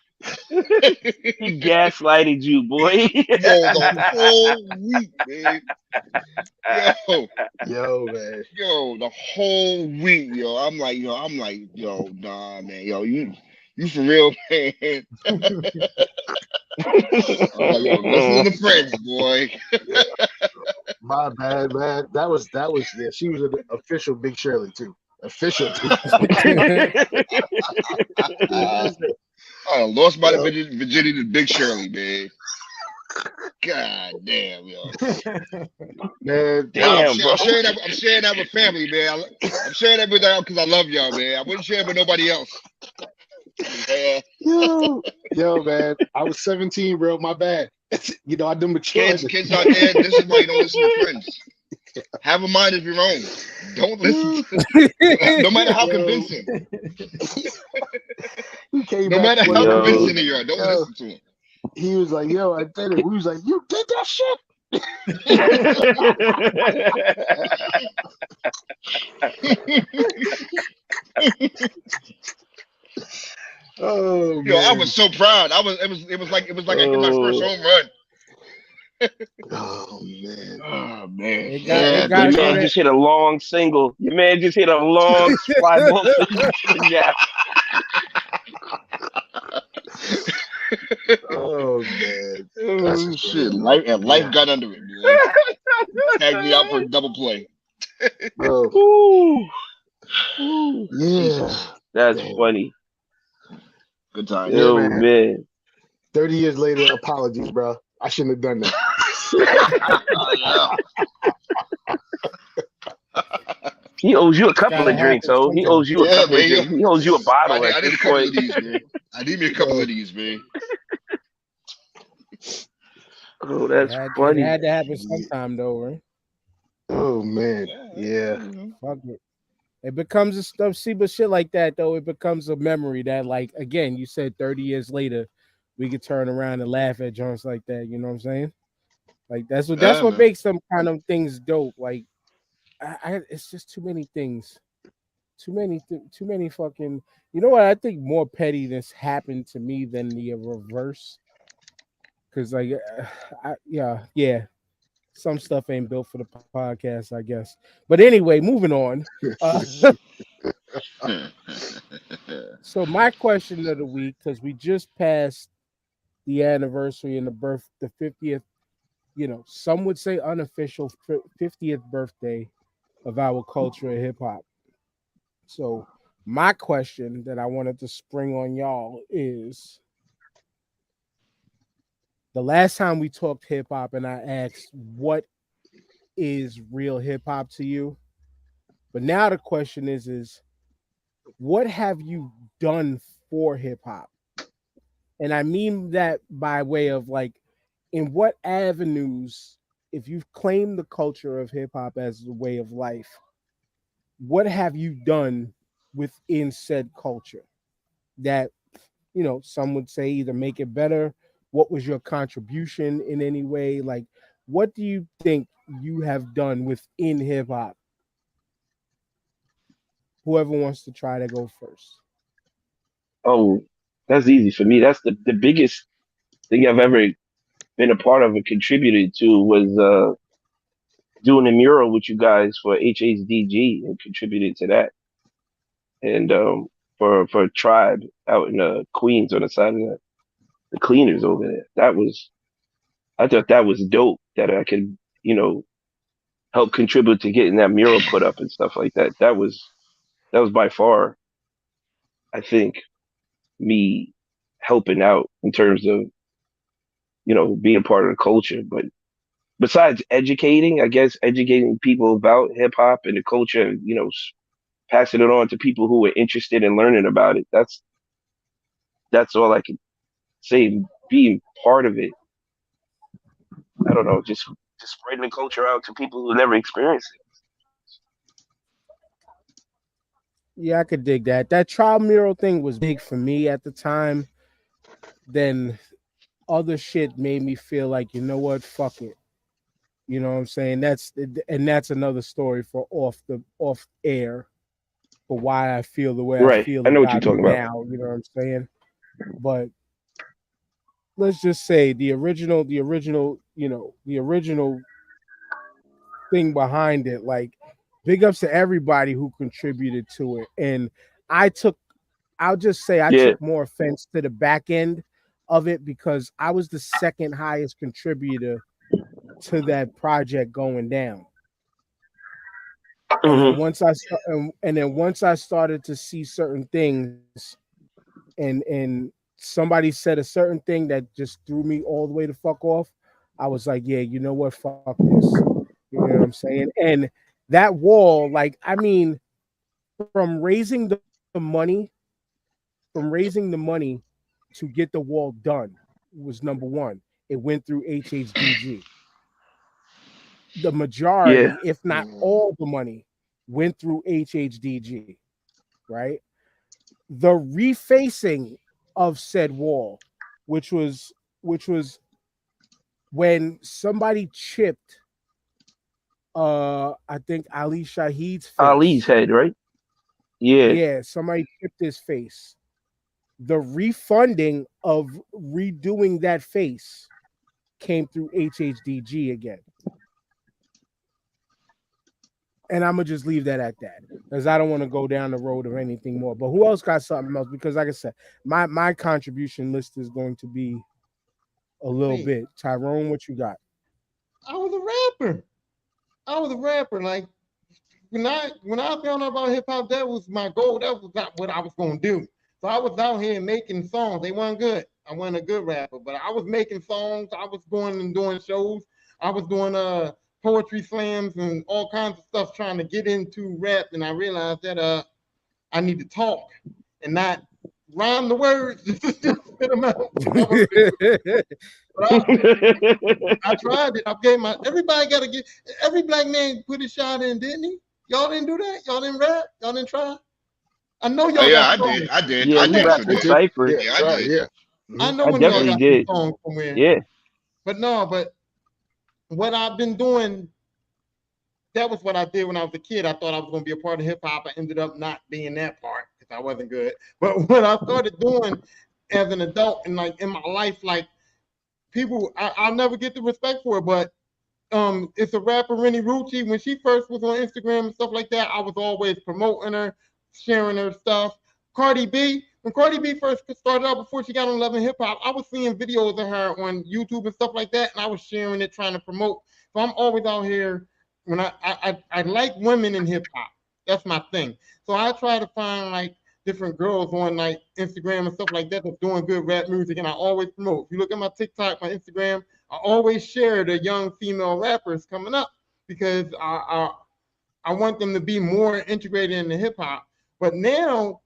He gaslighted you, boy. Yo, the whole week, man. Yo, man. Yo, the whole week, yo. I'm like, yo, nah, man. Yo, you for real, man. Yo, listen to the friends, boy. My bad, man. That was yeah. She was an official Big Shirley too. Official too. I lost my Yo. virginity to Big Shirley, man. God damn, yo. Man, Damn, bro. I'm sharing that with family, man. I'm sharing that with y'all because I love y'all, man. I wouldn't share it with nobody else. Yeah. yo, man. I was 17, bro. My bad. You know, I done matured. Kids out there, this is why you don't listen to friends. Have a mind of your own. Don't listen to no matter how convincing. No matter how convincing they are, don't listen to him. He was like, yo, I did it. We was like, you did that shit. Oh, yo, I was so proud. It was like I hit my first home run. Oh man. Oh man. Your man just hit a long single. Your man just hit a long fly ball to the gap. Oh man. Oh, shit. Life got under it, boy. Tagged me out for a double play. Oh. Yeah. That's funny. Good time. Yeah, man. 30 years later, apologies, bro. I shouldn't have done that. He owes you a couple of drinks, though. He owes you a couple of drinks. He owes you a bottle. I need a couple of these, man. I need me a couple of these, man. Oh, that's funny. It had to happen sometime, though, right? Oh man, yeah. Fuck it. It becomes a stuff. See, but shit like that, though, it becomes a memory that, like, again, you said 30 years later, we could turn around and laugh at joints like that. You know what I'm saying? Like that's what makes some kind of things dope. Like, it's just too many things, too many fucking. You know what? I think more pettiness happened to me than the reverse. Because like, yeah. Some stuff ain't built for the podcast, I guess. But anyway, moving on. So my question of the week, because we just passed the anniversary and the 50th, some would say unofficial 50th birthday of our culture of hip hop. So my question that I wanted to spring on y'all is, the last time we talked hip hop and I asked what is real hip hop to you, but now the question is what have you done for hip hop? And I mean that by way of like, in what avenues, if you've claimed the culture of hip hop as a way of life, what have you done within said culture that, some would say either make it better? What was your contribution in any way? Like, what do you think you have done within hip hop? Whoever wants to try to go first. Oh, that's easy for me. That's the biggest thing I've ever been a part of and contributed to was doing a mural with you guys for HHDG and contributed to that. And for Tribe out in Queens on the side of the cleaners over there. I thought that was dope that I could, help contribute to getting that mural put up and stuff like that. That was by far, I think, me helping out in terms of, being part of the culture. But besides educating, I guess educating people about hip hop and the culture, passing it on to people who are interested in learning about it. That's all I can say. Being part of it, I don't know, just spreading the culture out to people who never experienced it. Yeah, I could dig that. That trial mural thing was big for me at the time. Then other shit made me feel like, you know what, fuck it. You know what I'm saying? That's another story for off air, for why I feel the way I feel. I know what about you're talking now, about. you know what I'm saying? But let's just say the original thing behind it, like, big ups to everybody who contributed to it. And I took more offense to the back end of it because I was the second highest contributor to that project going down. And then once I started to see certain things, and somebody said a certain thing that just threw me all the way the fuck off, I was like, yeah, you know what, fuck this. You know what I'm saying? And that wall, like, I mean, from raising the money, to get the wall done was number one. It went through HHDG. The majority, if not all the money, went through HHDG, right? The refacing of said wall, which was when somebody chipped I think Ali Shahid's face. Ali's head, right? Yeah, somebody chipped his face. The refunding of redoing that face came through HHDG again. And I'm gonna just leave that at that because I don't want to go down the road of anything more. But who else got something else? Because like I said, my contribution list is going to be a little bit. Tyrone, what you got? I was a rapper. Like when I found out about hip hop, that was my goal. That was not what I was gonna do. So I was out here making songs. They weren't good. I wasn't a good rapper, but I was making songs. I was going and doing shows. I was doing poetry slams and all kinds of stuff trying to get into rap, and I realized that I need to talk and not rhyme the words. Just spit them out. I tried it. I gave every black man put his shot in, didn't he? Y'all didn't do that? Y'all didn't rap? Y'all didn't try? I know y'all got songs. I did. Yeah, I you rapped the cipher. Yeah, I did. Yeah. I know I when y'all definitely got did. songs somewhere. Yeah. But what I've been doing, that was what I did when I was a kid. I thought I was going to be a part of hip hop. I ended up not being that part because I wasn't good. But what I started doing as an adult and like in my life, like people, I'll never get the respect for it, but it's a rapper, Rennie Rucci. When she first was on Instagram and stuff like that, I was always promoting her, sharing her stuff. Cardi B, when Cardi B first started out before she got on Love and Hip Hop, I was seeing videos of her on YouTube and stuff like that, and I was sharing it, trying to promote. So I'm always out here when I like women in hip hop. That's my thing. So I try to find like different girls on like Instagram and stuff like that that's doing good rap music, and I always promote. If you look at my TikTok, my Instagram, I always share the young female rappers coming up because I want them to be more integrated into hip hop. But now,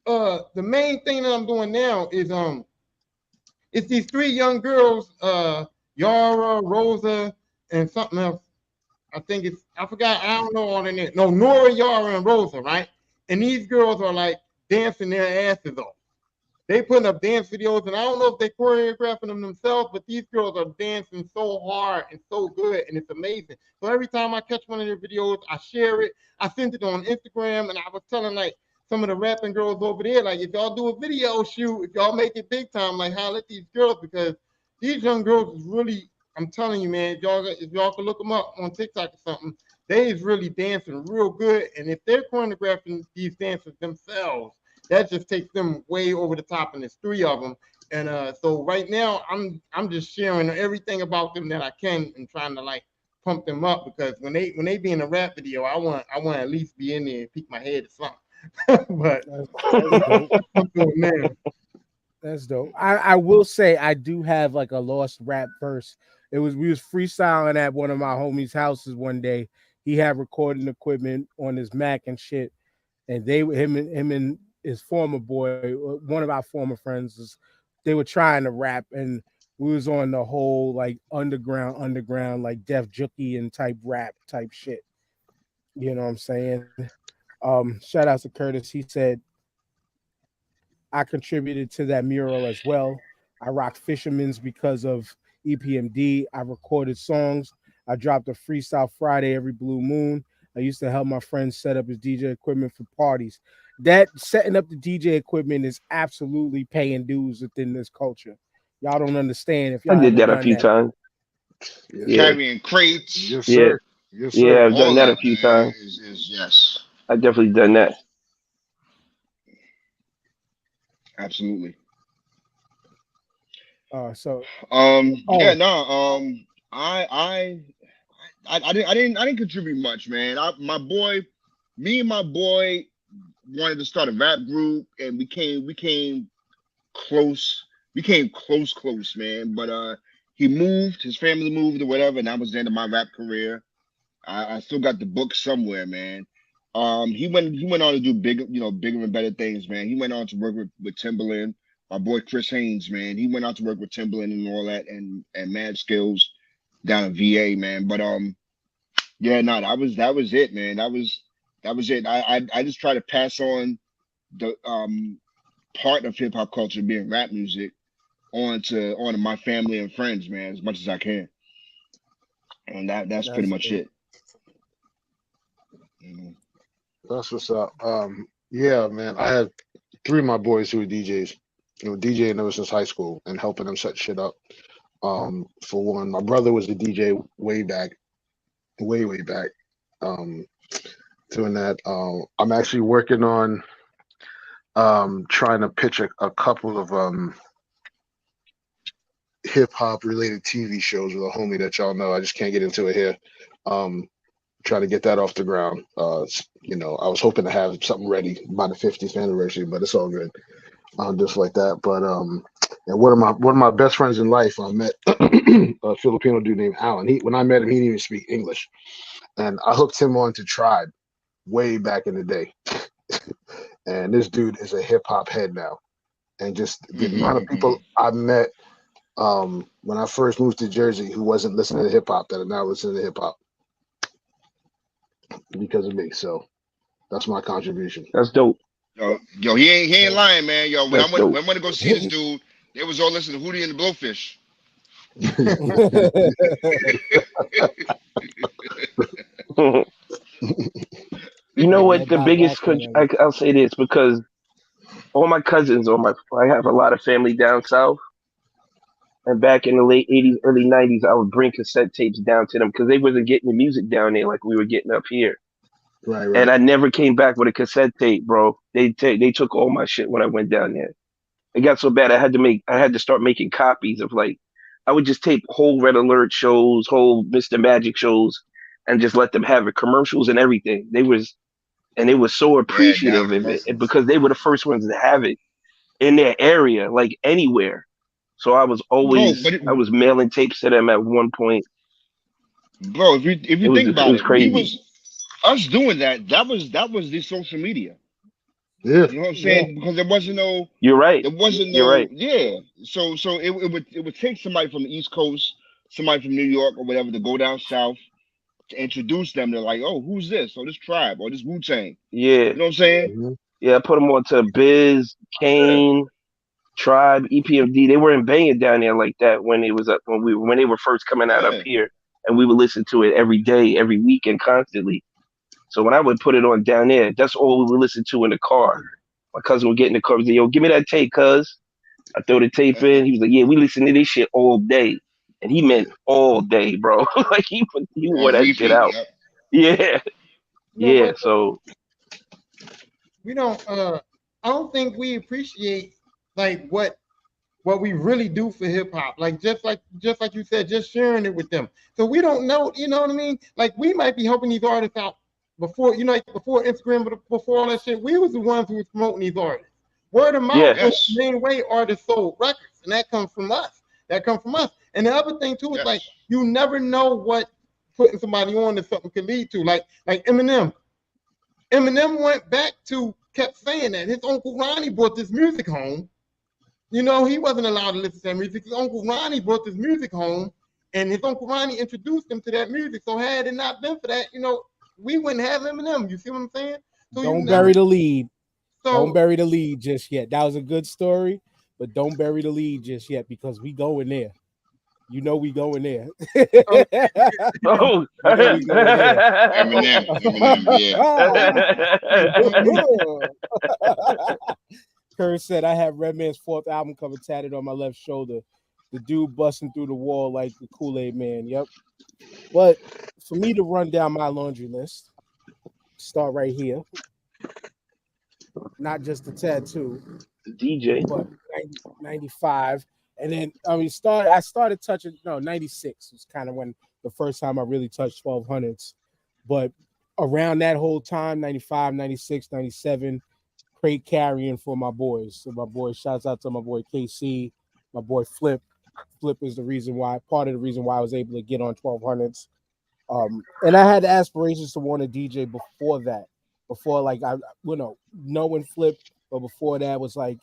the main thing that I'm doing now is it's these three young girls, Yara, Rosa, and something else. I forgot, I don't know all their names. No, Nora, Yara, and Rosa, right? And these girls are like dancing their asses off. They putting up dance videos, and I don't know if they're choreographing them themselves, but these girls are dancing so hard and so good, and it's amazing. So every time I catch one of their videos, I share it. I sent it on Instagram, and I was telling like some of the rapping girls over there, like if y'all do a video shoot, if y'all make it big time, like holla at these girls because these young girls is really, I'm telling you, man, if y'all can look them up on TikTok or something, they is really dancing real good, and if they're choreographing these dances themselves, that just takes them way over the top, and there's three of them. And so right now, I'm just sharing everything about them that I can and trying to like pump them up because when they be in a rap video, I want to at least be in there and peek my head or something. But that's dope. I'm doing now. That's dope. I will say I do have like a lost rap verse. We was freestyling at one of my homies' houses one day. He had recording equipment on his Mac and shit, and him and his former boy, one of our former friends, they were trying to rap, and we was on the whole like underground like Def Jookie and type rap type shit. You know what I'm saying? Shout out to Curtis. He said I contributed to that mural as well. I rocked Fisherman's because of EPMD. I recorded songs. I dropped a freestyle Friday every blue moon. I used to help my friends set up his DJ equipment for parties. That setting up the DJ equipment is absolutely paying dues within this culture. Y'all don't understand if I y'all did that a done few times. Yeah. Carrying crates. Yes, sir. Yes, sir. Yeah, I've done All that a that, few man, times. is yes, I definitely done that. absolutely. So Yeah, no. I didn't contribute much, man. Me and my boy wanted to start a rap group, and we came close. We came close, man. But he moved, his family moved or whatever, and that was the end of my rap career. I still got the book somewhere, man. He went on to do bigger and better things, man. He went on to work with Timberland. My boy Chris Haynes, man. He went out to work with Timberland and all that, and Mad Skills down in VA, man. But yeah, no, that was it, man. That was it. I just try to pass on the part of hip hop culture being rap music onto my family and friends, man, as much as I can. And that's pretty that's much good. it. Mhm. That's what's up. Yeah, man. I had three of my boys who were DJs. DJing ever since high school and helping them set shit up. For one, my brother was a DJ way back, way back. Um, doing that. I'm actually working on trying to pitch a couple of hip hop related TV shows with a homie that y'all know. I just can't get into it here. Trying to get that off the ground. I was hoping to have something ready by the 50th anniversary, but it's all good. Just like that. But and one of my best friends in life, I met a Filipino dude named Alan. When I met him, he didn't even speak English, and I hooked him on to Tribe way back in the day. And this dude is a hip hop head now, and just the amount of people I met when I first moved to Jersey who wasn't listening to hip hop that are now listening to hip hop because of me. So that's my contribution. That's dope. Yo, he ain't lying, man. Yo, when I That's went dope. when I went to go see this dude, they was all listening to Hootie and the Blowfish. You know Yeah, what? that The Doc biggest, Ackman. I'll say this because all my cousins, I have a lot of family down south. And back in the late 80s, early 90s, I would bring cassette tapes down to them because they wasn't getting the music down there like we were getting up here. Right. And I never came back with a cassette tape, bro. They took all my shit when I went down there. It got so bad I had to start making copies of I would just tape whole Red Alert shows, whole Mr. Magic shows, and just let them have it, commercials and everything. They were so Yeah, down appreciative of it commercials. because they were the first ones to have it in their area, like anywhere. So Bro, I was mailing tapes to them at one point. bro, if It you was think just, it about was it, we crazy. was us doing that. That was the social media. Yeah. You know what I'm Yeah. saying? Because there wasn't You're no right. yeah. So it would take somebody from the East Coast, somebody from New York or whatever to go down south to introduce them. They're like, oh, who's this? Oh, this Tribe or this Wu Tang. Yeah. You know what I'm saying? Mhm. Yeah. I put them on to Biz, Yeah. Kane, Tribe, EPMD. They weren't banging down there like that when it was up when they were first coming out up Yeah. here, and we would listen to it every day, every weekend, constantly. So when I would put it on down there, that's all we would listen to in the car. My cousin would get in the car and say, "Yo, give me that tape, cuz." I throw the tape in. He was like, "Yeah, we listen to this shit all day," and he meant all day, bro. Like he wore On that shit repeat. out. Yep. Yeah, You know yeah. what? So We don't. I don't think we appreciate like what we really do for hip hop. Like just like you said, just sharing it with them. So we don't know. You know what I mean? Like we might be helping these artists out before like before Instagram, but before all that shit, we was the ones who was promoting these artists. Word of mouth yeah, is Yes. the main way artists sold records, and that comes from us. That comes from us. And the other thing too is like Yes. you never know what putting somebody on to something can lead to. Like Eminem. Eminem went back to kept saying that his uncle Ronnie brought this music home. You know, he wasn't allowed to listen to that music. His uncle Ronnie brought this music home, and his uncle Ronnie introduced him to that music. So had it not been for that, we wouldn't have Eminem. You see what I'm saying? So you Don't never. bury the lead. Don't So bury the lead just yet. That was a good story, but don't bury the lead just yet because we going there. You know we going there. so oh, You know we going there. Eminem. Yeah. Kurt said I have Redman's fourth album cover tatted on my left shoulder. The dude busting through the wall like the Kool-Aid man. Yep. But for me to run down my laundry list, start right here. Not just the tattoo, DJ. but 95. And then I started touching 96 was kind of when the first time I really touched 1200s. But around that whole time, 95, 96, 97, crate carrying for my boys. So my boys, shouts out to my boy KC, my boy Flip. Flip is part of the reason why I was able to get on 1200s. And I had aspirations to want to DJ before that. Before like knowing Flip, but before that was like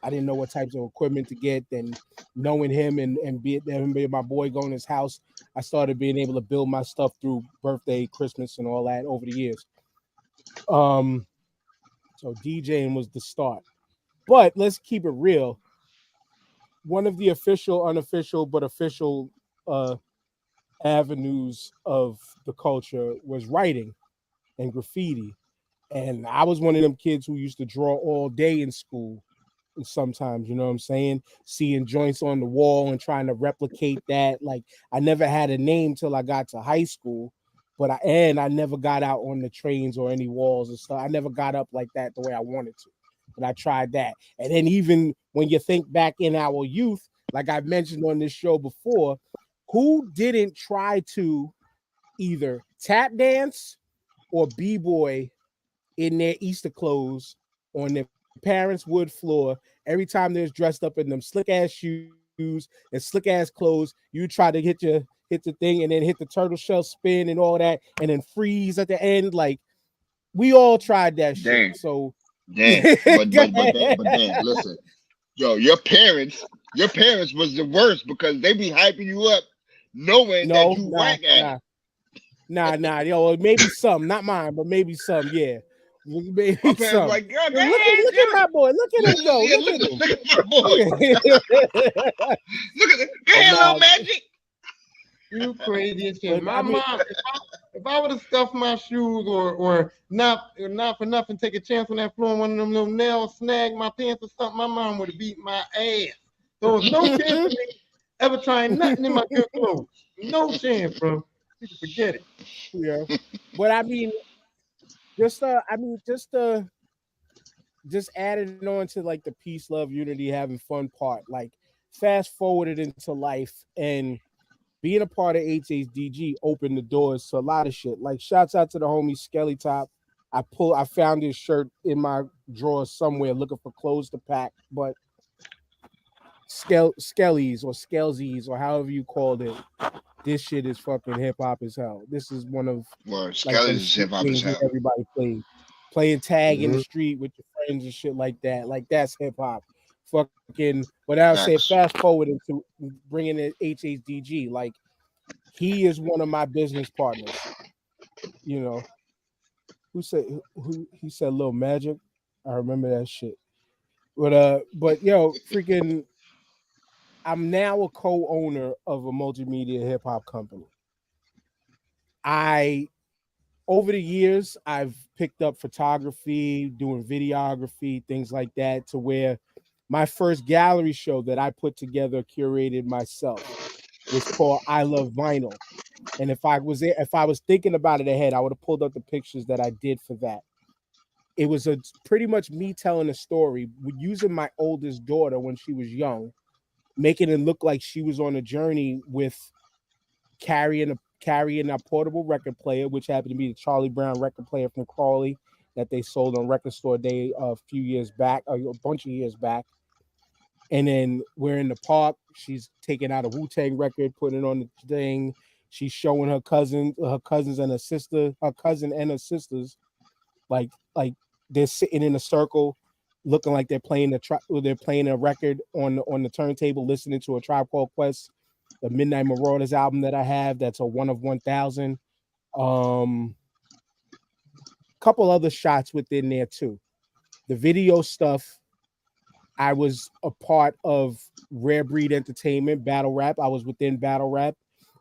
I didn't know what types of equipment to get. Then knowing him and being my boy going to his house, I started being able to build my stuff through birthday, Christmas, and all that over the years. So DJing was the start. But let's keep it real. One of the official, unofficial, but official avenues of the culture was writing and graffiti. And I was one of them kids who used to draw all day in school. And sometimes, you know what I'm saying? Seeing joints on the wall and trying to replicate that. Like I never had a name till I got to high school. But I never got out on the trains or any walls and stuff. I never got up like that the way I wanted to. But I tried that. And then even when you think back in our youth, like I mentioned on this show before, who didn't try to either tap dance or b-boy in their Easter clothes on their parents' wood floor every time they're dressed up in them slick ass shoes and slick ass clothes? You try to hit the thing and then hit the turtle shell spin and all that and then freeze at the end. Like we all tried that shit. So but Dan, listen, yo, your parents was the worst because they be hyping you up knowing that you whack at it. Nah, yo, maybe some, not mine, but maybe some, yeah. Maybe my parents some. like, yo, look at my boy, look at him go, look at him. Look at my boy. Look at it. Go ahead, little magic. You crazy as shit. My mom, if I would have stuffed my shoes or not for nothing, take a chance on that floor and one of them little nails snag my pants or something, my mom would have beat my ass. There was no chance of me ever trying nothing in my good clothes. No chance, bro. You can forget it. Yeah. But I mean, just adding on to like the peace, love, unity, having fun part, like fast forwarded into life and being a part of HHDG opened the doors to a lot of shit. Like shouts out to the homie Skelly Top. I found his shirt in my drawer somewhere looking for clothes to pack, but Skellies or Skelzies or however you called it, this shit is fucking hip hop as hell. This is one of Skellies is hip hop as hell. Everybody playing tag in the street with your friends and shit like that. Like that's hip hop. Fucking, but I would say fast forward into bringing in HHDG. Like he is one of my business partners. You know, he said Lil Magic. I remember that shit. But yo, freaking, I'm now a co-owner of a multimedia hip hop company. Over the years, I've picked up photography, doing videography, things like that, to where my first gallery show that I put together, curated myself, was called I Love Vinyl. And if I was thinking about it ahead, I would have pulled up the pictures that I did for that. It was pretty much me telling a story, using my oldest daughter when she was young, making it look like she was on a journey with carrying a portable record player, which happened to be the Charlie Brown record player from Crawley that they sold on Record Store Day a bunch of years back. And then we're in the park. She's taking out a Wu-Tang record, putting it on the thing. She's showing her cousins and her sister, her cousin and her sisters, like they're sitting in a circle, looking like they're playing a record on the turntable, listening to a Tribe Called Quest, the Midnight Marauders album that I have. That's a 1 of 1,000. Couple other shots within there too. The video stuff, I was a part of Rare Breed Entertainment, Battle Rap. I was within Battle Rap,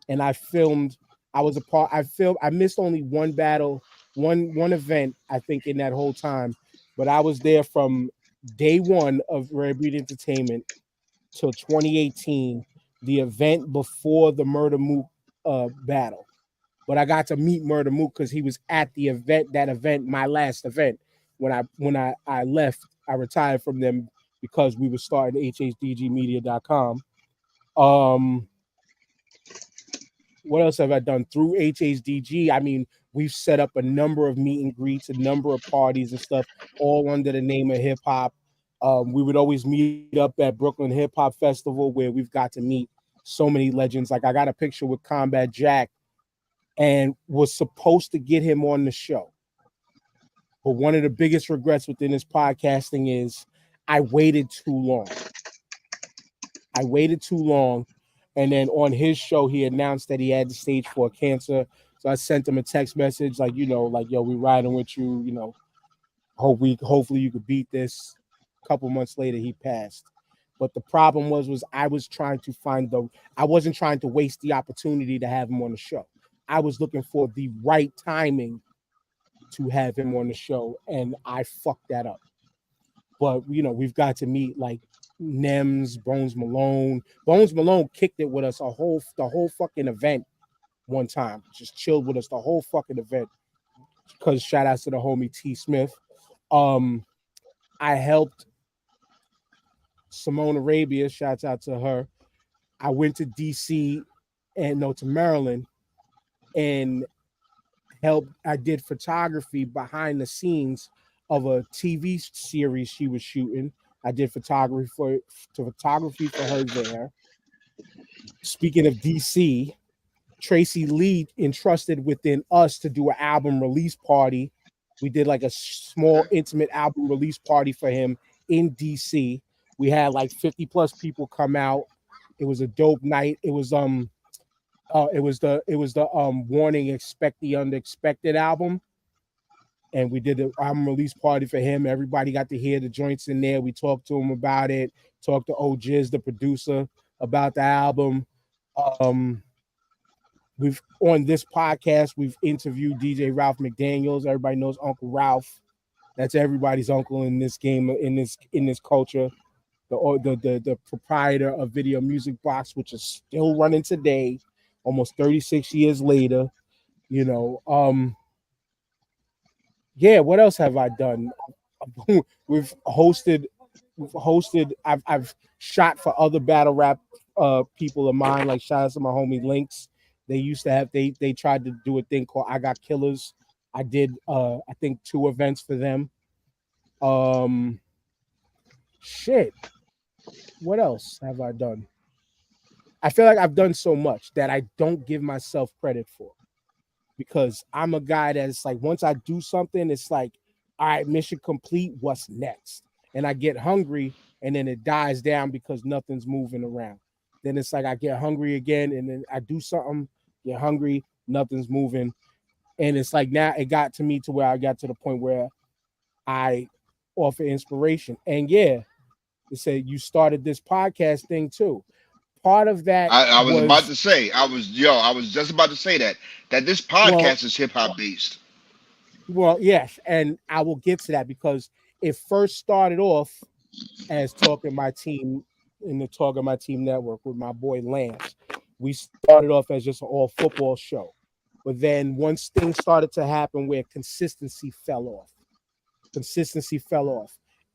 and I missed only one event, I think, in that whole time. But I was there from day one of Rare Breed Entertainment till 2018, the event before the Murder Mook battle. But I got to meet Murder Mook because he was at the event, my last event. When I left, I retired from them because we were starting HHDGmedia.com. Um, what else have I done through HHDG? I mean, we've set up a number of meet and greets, a number of parties and stuff, all under the name of hip hop. We would always meet up at Brooklyn Hip Hop Festival where we've got to meet so many legends. Like I got a picture with Combat Jack and was supposed to get him on the show. But one of the biggest regrets within this podcasting is I waited too long. I waited too long. And then on his show, he announced that he had stage 4 cancer. So I sent him a text message like, yo, we riding with you, hopefully you could beat this. A couple months later, he passed. But the problem was I wasn't trying to waste the opportunity to have him on the show. I was looking for the right timing to have him on the show, and I fucked that up. But we've got to meet like Nems, Bones Malone. Bones Malone kicked it with us the whole fucking event one time. Just chilled with us the whole fucking event. Because shout out to the homie T Smith. I helped Simone Arabia, shouts out to her. I went to DC to Maryland and I did photography behind the scenes of a TV series she was shooting. I did photography for her there. Speaking of DC, Tracy Lee entrusted within us to do an album release party. We did like a small intimate album release party for him in DC. We had like 50 plus people come out. It was a dope night. It was the Warning Expect the Unexpected album. And we did an album release party for him. Everybody got to hear the joints in there. We talked to him about it. Talked to O'Jiz, the producer, about the album. We've on this podcast, we've interviewed DJ Ralph McDaniels. Everybody knows Uncle Ralph. That's everybody's uncle in this game, in this culture. The proprietor of Video Music Box, which is still running today, almost 36 years later. Yeah, what else have I done? We've hosted. I've shot for other battle rap people of mine. Like shout out to my homie Lynx. They used to have. They tried to do a thing called I Got Killers. I did. I think 2 events for them. Shit. What else have I done? I feel like I've done so much that I don't give myself credit for. Because I'm a guy that's like, once I do something, it's like, all right, mission complete, what's next? And I get hungry and then it dies down because nothing's moving around. Then it's like I get hungry again and then I do something, get hungry, nothing's moving. And it's like now it got to me to where I got to the point where I offer inspiration. And yeah, they say you started this podcast thing too. Part of that I was about to say, I was just about to say that this podcast is hip hop based. Well, yes, and I will get to that because it first started off as Talking My Team in the Talking My Team network with my boy Lance. We started off as just an all football show. But then once things started to happen where consistency fell off.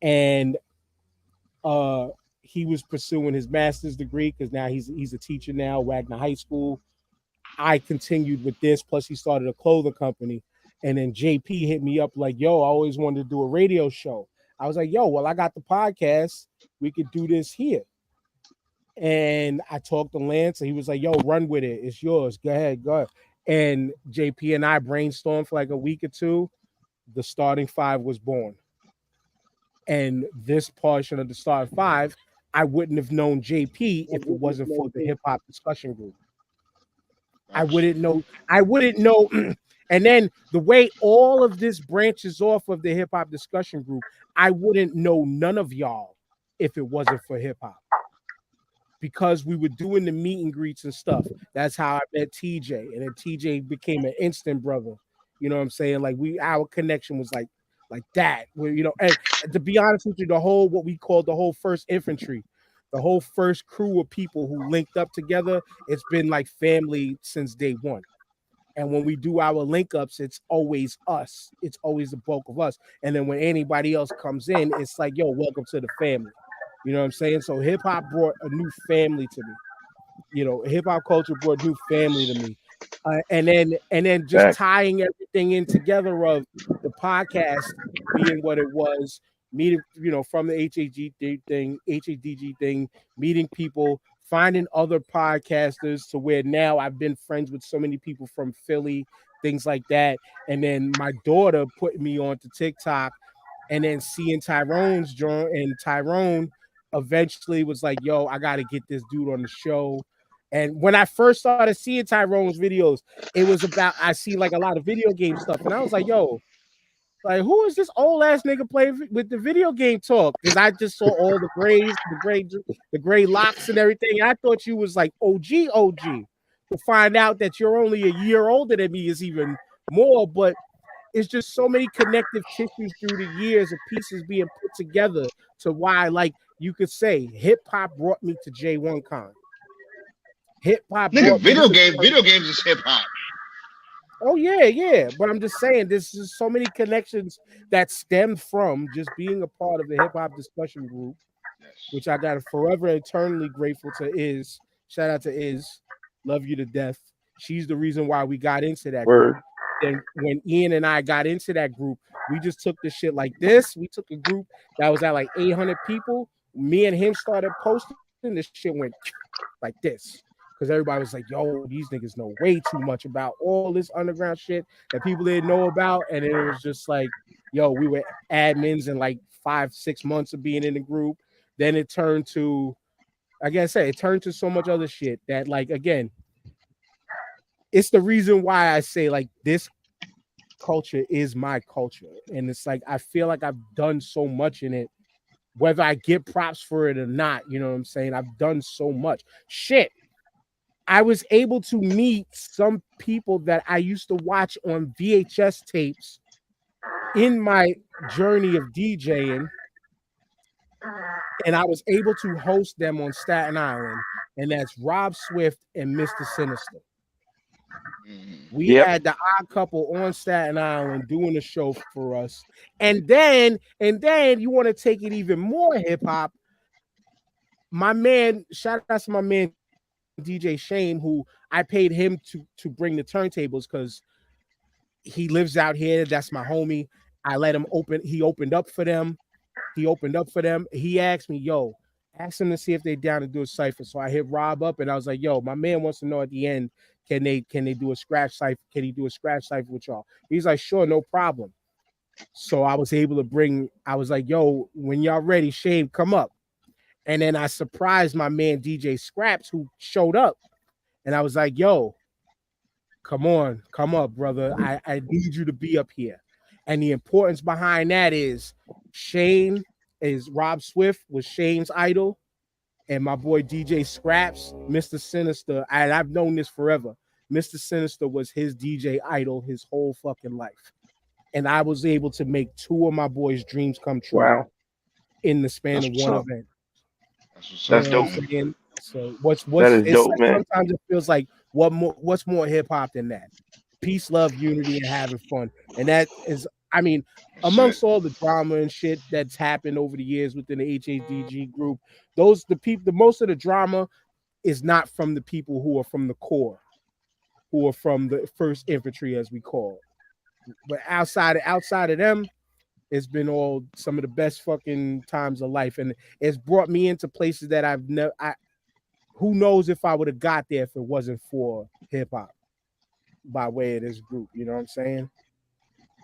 And he was pursuing his master's degree because now he's a teacher now, Wagner High School. I continued with this, plus he started a clothing company. And then JP hit me up like, yo, I always wanted to do a radio show. I was like, yo, well, I got the podcast. We could do this here. And I talked to Lance and he was like, yo, run with it. It's yours. Go ahead. And JP and I brainstormed for like a week or 2. The starting 5 was born. And this portion of the starting 5, I wouldn't have known JP if it wasn't for the hip hop discussion group. I wouldn't know. And then the way all of this branches off of the hip hop discussion group, I wouldn't know none of y'all if it wasn't for hip hop. Because we were doing the meet and greets and stuff. That's how I met TJ. And then TJ became an instant brother. You know what I'm saying? Like our connection was like that. Where, and to be honest with you, what we called the whole first infantry, the whole first crew of people who linked up together, it's been like family since day one. And when we do our link ups, it's always us. It's always the bulk of us. And then when anybody else comes in, it's like, yo, welcome to the family. You know what I'm saying? So hip hop brought a new family to me. hip hop culture brought new family to me. And then just tying everything in together of the podcast being what it was, meeting, from the HADG thing, meeting people, finding other podcasters to where now I've been friends with so many people from Philly, things like that. And then my daughter put me onto TikTok, and then seeing Tyrone's joint, and Tyrone eventually was like, yo, I got to get this dude on the show. And when I first started seeing Tyrone's videos, it was about, I see like a lot of video game stuff. And I was like, yo, like, who is this old ass nigga playing with the video game talk? Because I just saw all the grays, the gray locks and everything. And I thought you was like OG. To find out that you're only a year older than me is even more. But it's just so many connective tissues through the years of pieces being put together to why, like you could say, hip hop brought me to J1Con. Hip hop. Nigga, video games is hip hop. Oh yeah. But I'm just saying, there's just so many connections that stem from just being a part of the hip hop discussion group, which I got forever eternally grateful to Iz. Shout out to Iz. Love you to death. She's the reason why we got into that group. And when Ian and I got into that group, we just took the shit like this. We took a group that was at like 800 people. Me and him started posting. This shit went like this. Because everybody was like, yo, these niggas know way too much about all this underground shit that people didn't know about. And it was just like, yo, we were admins in like 5-6 months of being in the group. Then it turned to, like I said, it turned to so much other shit that, like, again, it's the reason why I say, like, this culture is my culture. And it's like, I feel like I've done so much in it, whether I get props for it or not. You know what I'm saying? I've done so much shit. I was able to meet some people that I used to watch on VHS tapes in my journey of DJing, and I was able to host them on Staten Island, and that's Rob Swift and Mr. Sinister. We had the odd couple on Staten Island doing a show for us. And then you want to take it even more hip hop. My man, shout out to my man DJ Shame, who I paid him to bring the turntables because he lives out here. That's my homie. I let him open. He opened up for them. He asked me, yo, ask them to see if they're down to do a cipher. So I hit Rob up and I was like, yo, my man wants to know at the end, can they do a scratch cipher? Can he do a scratch cipher with y'all? He's like, sure, no problem. So I was able to I was like, yo, when y'all ready, Shame, come up. And then I surprised my man DJ Scraps, who showed up. And I was like, yo, come up, brother. I need you to be up here. And the importance behind that is Rob Swift was Shane's idol. And my boy DJ Scraps, Mr. Sinister, and I've known this forever. Mr. Sinister was his DJ idol his whole fucking life. And I was able to make two of my boys' dreams come true in the span of one event. That's dope. So what's that is dope, like, man. Sometimes it feels like what's more hip hop than that? Peace, love, unity, and having fun. And that is, I mean, amongst all the drama and shit that's happened over the years within the HADG group, most of the drama is not from the people who are from the core, who are from the first infantry, as we call it. But outside of them, it's been all some of the best fucking times of life, and it's brought me into places that I've never. Who knows if I would have got there if it wasn't for hip hop, by way of this group. You know what I'm saying?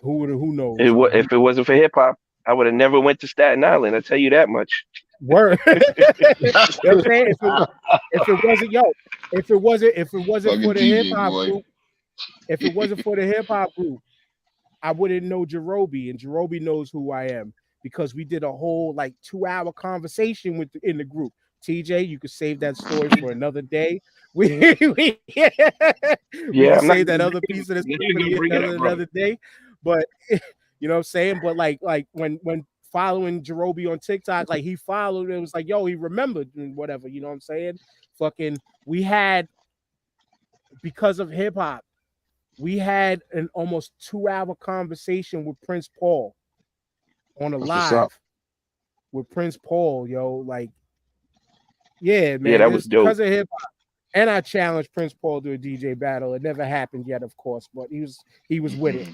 Who knows? If it wasn't for hip hop, I would have never went to Staten Island. I tell you that much. Word. You know what I'm saying? If it wasn't for the hip hop group, if it wasn't for the hip hop group, I wouldn't know Jerobi, and Jerobi knows who I am because we did a whole like 2-hour conversation in the group. TJ, you could save that story for another day. We can save that other piece of this another day. But you know what I'm saying? But like when following Jerobi on TikTok, like he followed, it was like, yo, he remembered and whatever, you know what I'm saying? Fucking, we had, because of hip hop, we had an almost 2-hour conversation with Prince Paul on a live with Prince Paul, yo. Like, yeah, man. Yeah, that was dope. Because of hip hop. And I challenged Prince Paul to a DJ battle. It never happened yet, of course, but he was with it.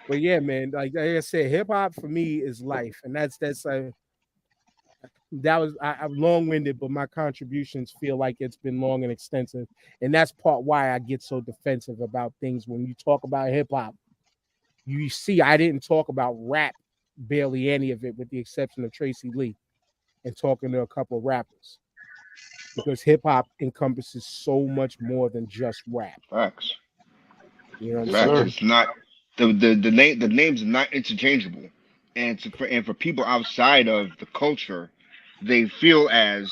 But yeah, man, like I said, hip hop for me is life, and that's that was I'm long-winded, but my contributions feel like it's been long and extensive, and that's part why I get so defensive about things when you talk about hip hop. You see, I didn't talk about rap, barely any of it, with the exception of Tracy Lee, and talking to a couple of rappers, because hip hop encompasses so much more than just rap. Facts. You know what I'm Facts. saying? It's not the names are not interchangeable, and for people outside of the culture, they feel as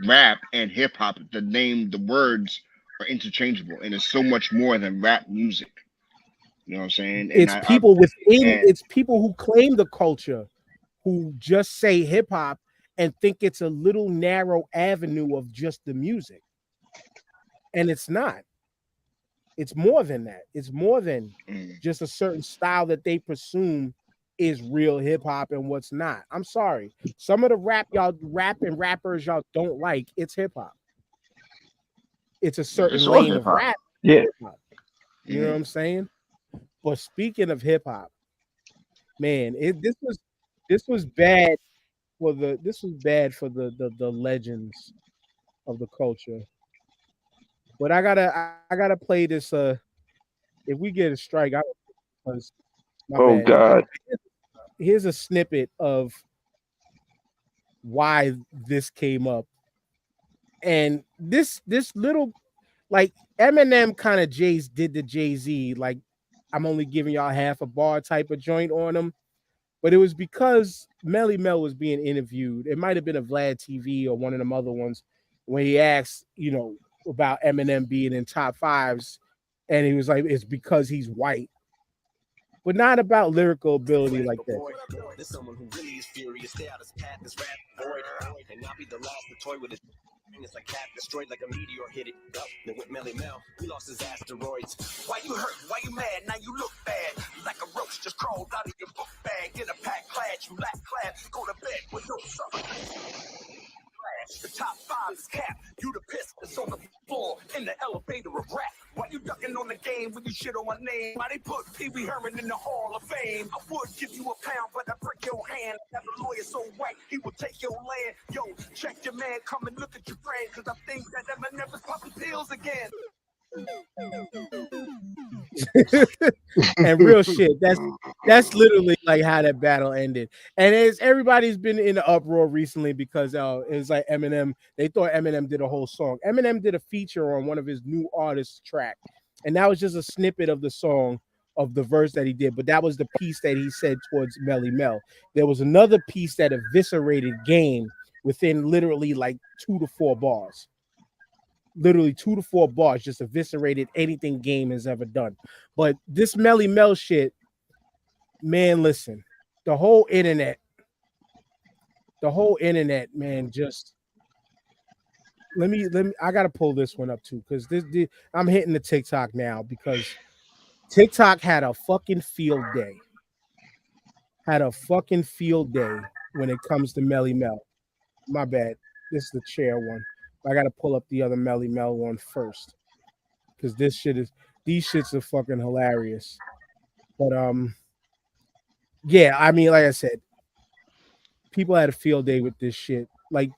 rap and hip hop, the words are interchangeable, and it's so much more than rap music. You know what I'm saying? And It's people it's people who claim the culture who just say hip hop and think it's a little narrow avenue of just the music. And it's not. It's more than that. It's more than just a certain style that they presume is real hip hop and what's not. I'm sorry. Some of the rap and rappers y'all don't like, it's hip hop. It's a certain lane of rap. Yeah. You know what I'm saying? But speaking of hip hop, man, this was bad for the legends of the culture. But I gotta play this. If we get a strike, Oh God! Here's a snippet of why this came up, and this little, like, Eminem kind of did the Jay-Z, like, I'm only giving y'all half a bar type of joint on him. But it was because Melly Mel was being interviewed. It might have been a Vlad TV or one of them other ones, when he asked, about Eminem being in top fives. And he was like, it's because he's white. But not about lyrical ability like that. There's someone who really is furious. Stay out his path, this rap void. And not be the last to toy with his. It's like cat destroyed like a meteor hit it up. Then with Melly Mel, he lost his asteroids. Why you hurt? Why you mad? Now you look bad. Like a roach just crawled out of your book bag. In a pack clad, you lack clad. Go to bed with no supper. The top five is cap. You the piss that's on the floor in the elevator of rap. Why you ducking on the game when you shit on my name? Why they put Pee Wee Herman in the Hall of Fame? I would give you a pound, but I break your hand. Have a lawyer so white, he will take your land. Yo, check your man, come and look at your friend, cause I think that Eminem is popping pills again. And real shit, that's literally like how that battle ended. And everybody's been in the uproar recently because it was like Eminem, they thought Eminem did a whole song. Eminem did a feature on one of his new artists track, and that was just a snippet of the song, of the verse that he did, but that was the piece that he said towards Melly Mel. There was another piece that eviscerated Game within literally like 2 to 4 bars. Literally 2 to 4 bars, just eviscerated anything Game has ever done. But this Melly Mel shit, man, listen, the whole internet, man, just let me I gotta pull this one up too, because I'm hitting the TikTok now, because TikTok had a fucking field day. When it comes to Melly Mel. My bad. This is the chair one. I gotta pull up the other Melly Mel one first, because these shits are fucking hilarious. But yeah, I mean, like I said, people had a field day with this shit. Like,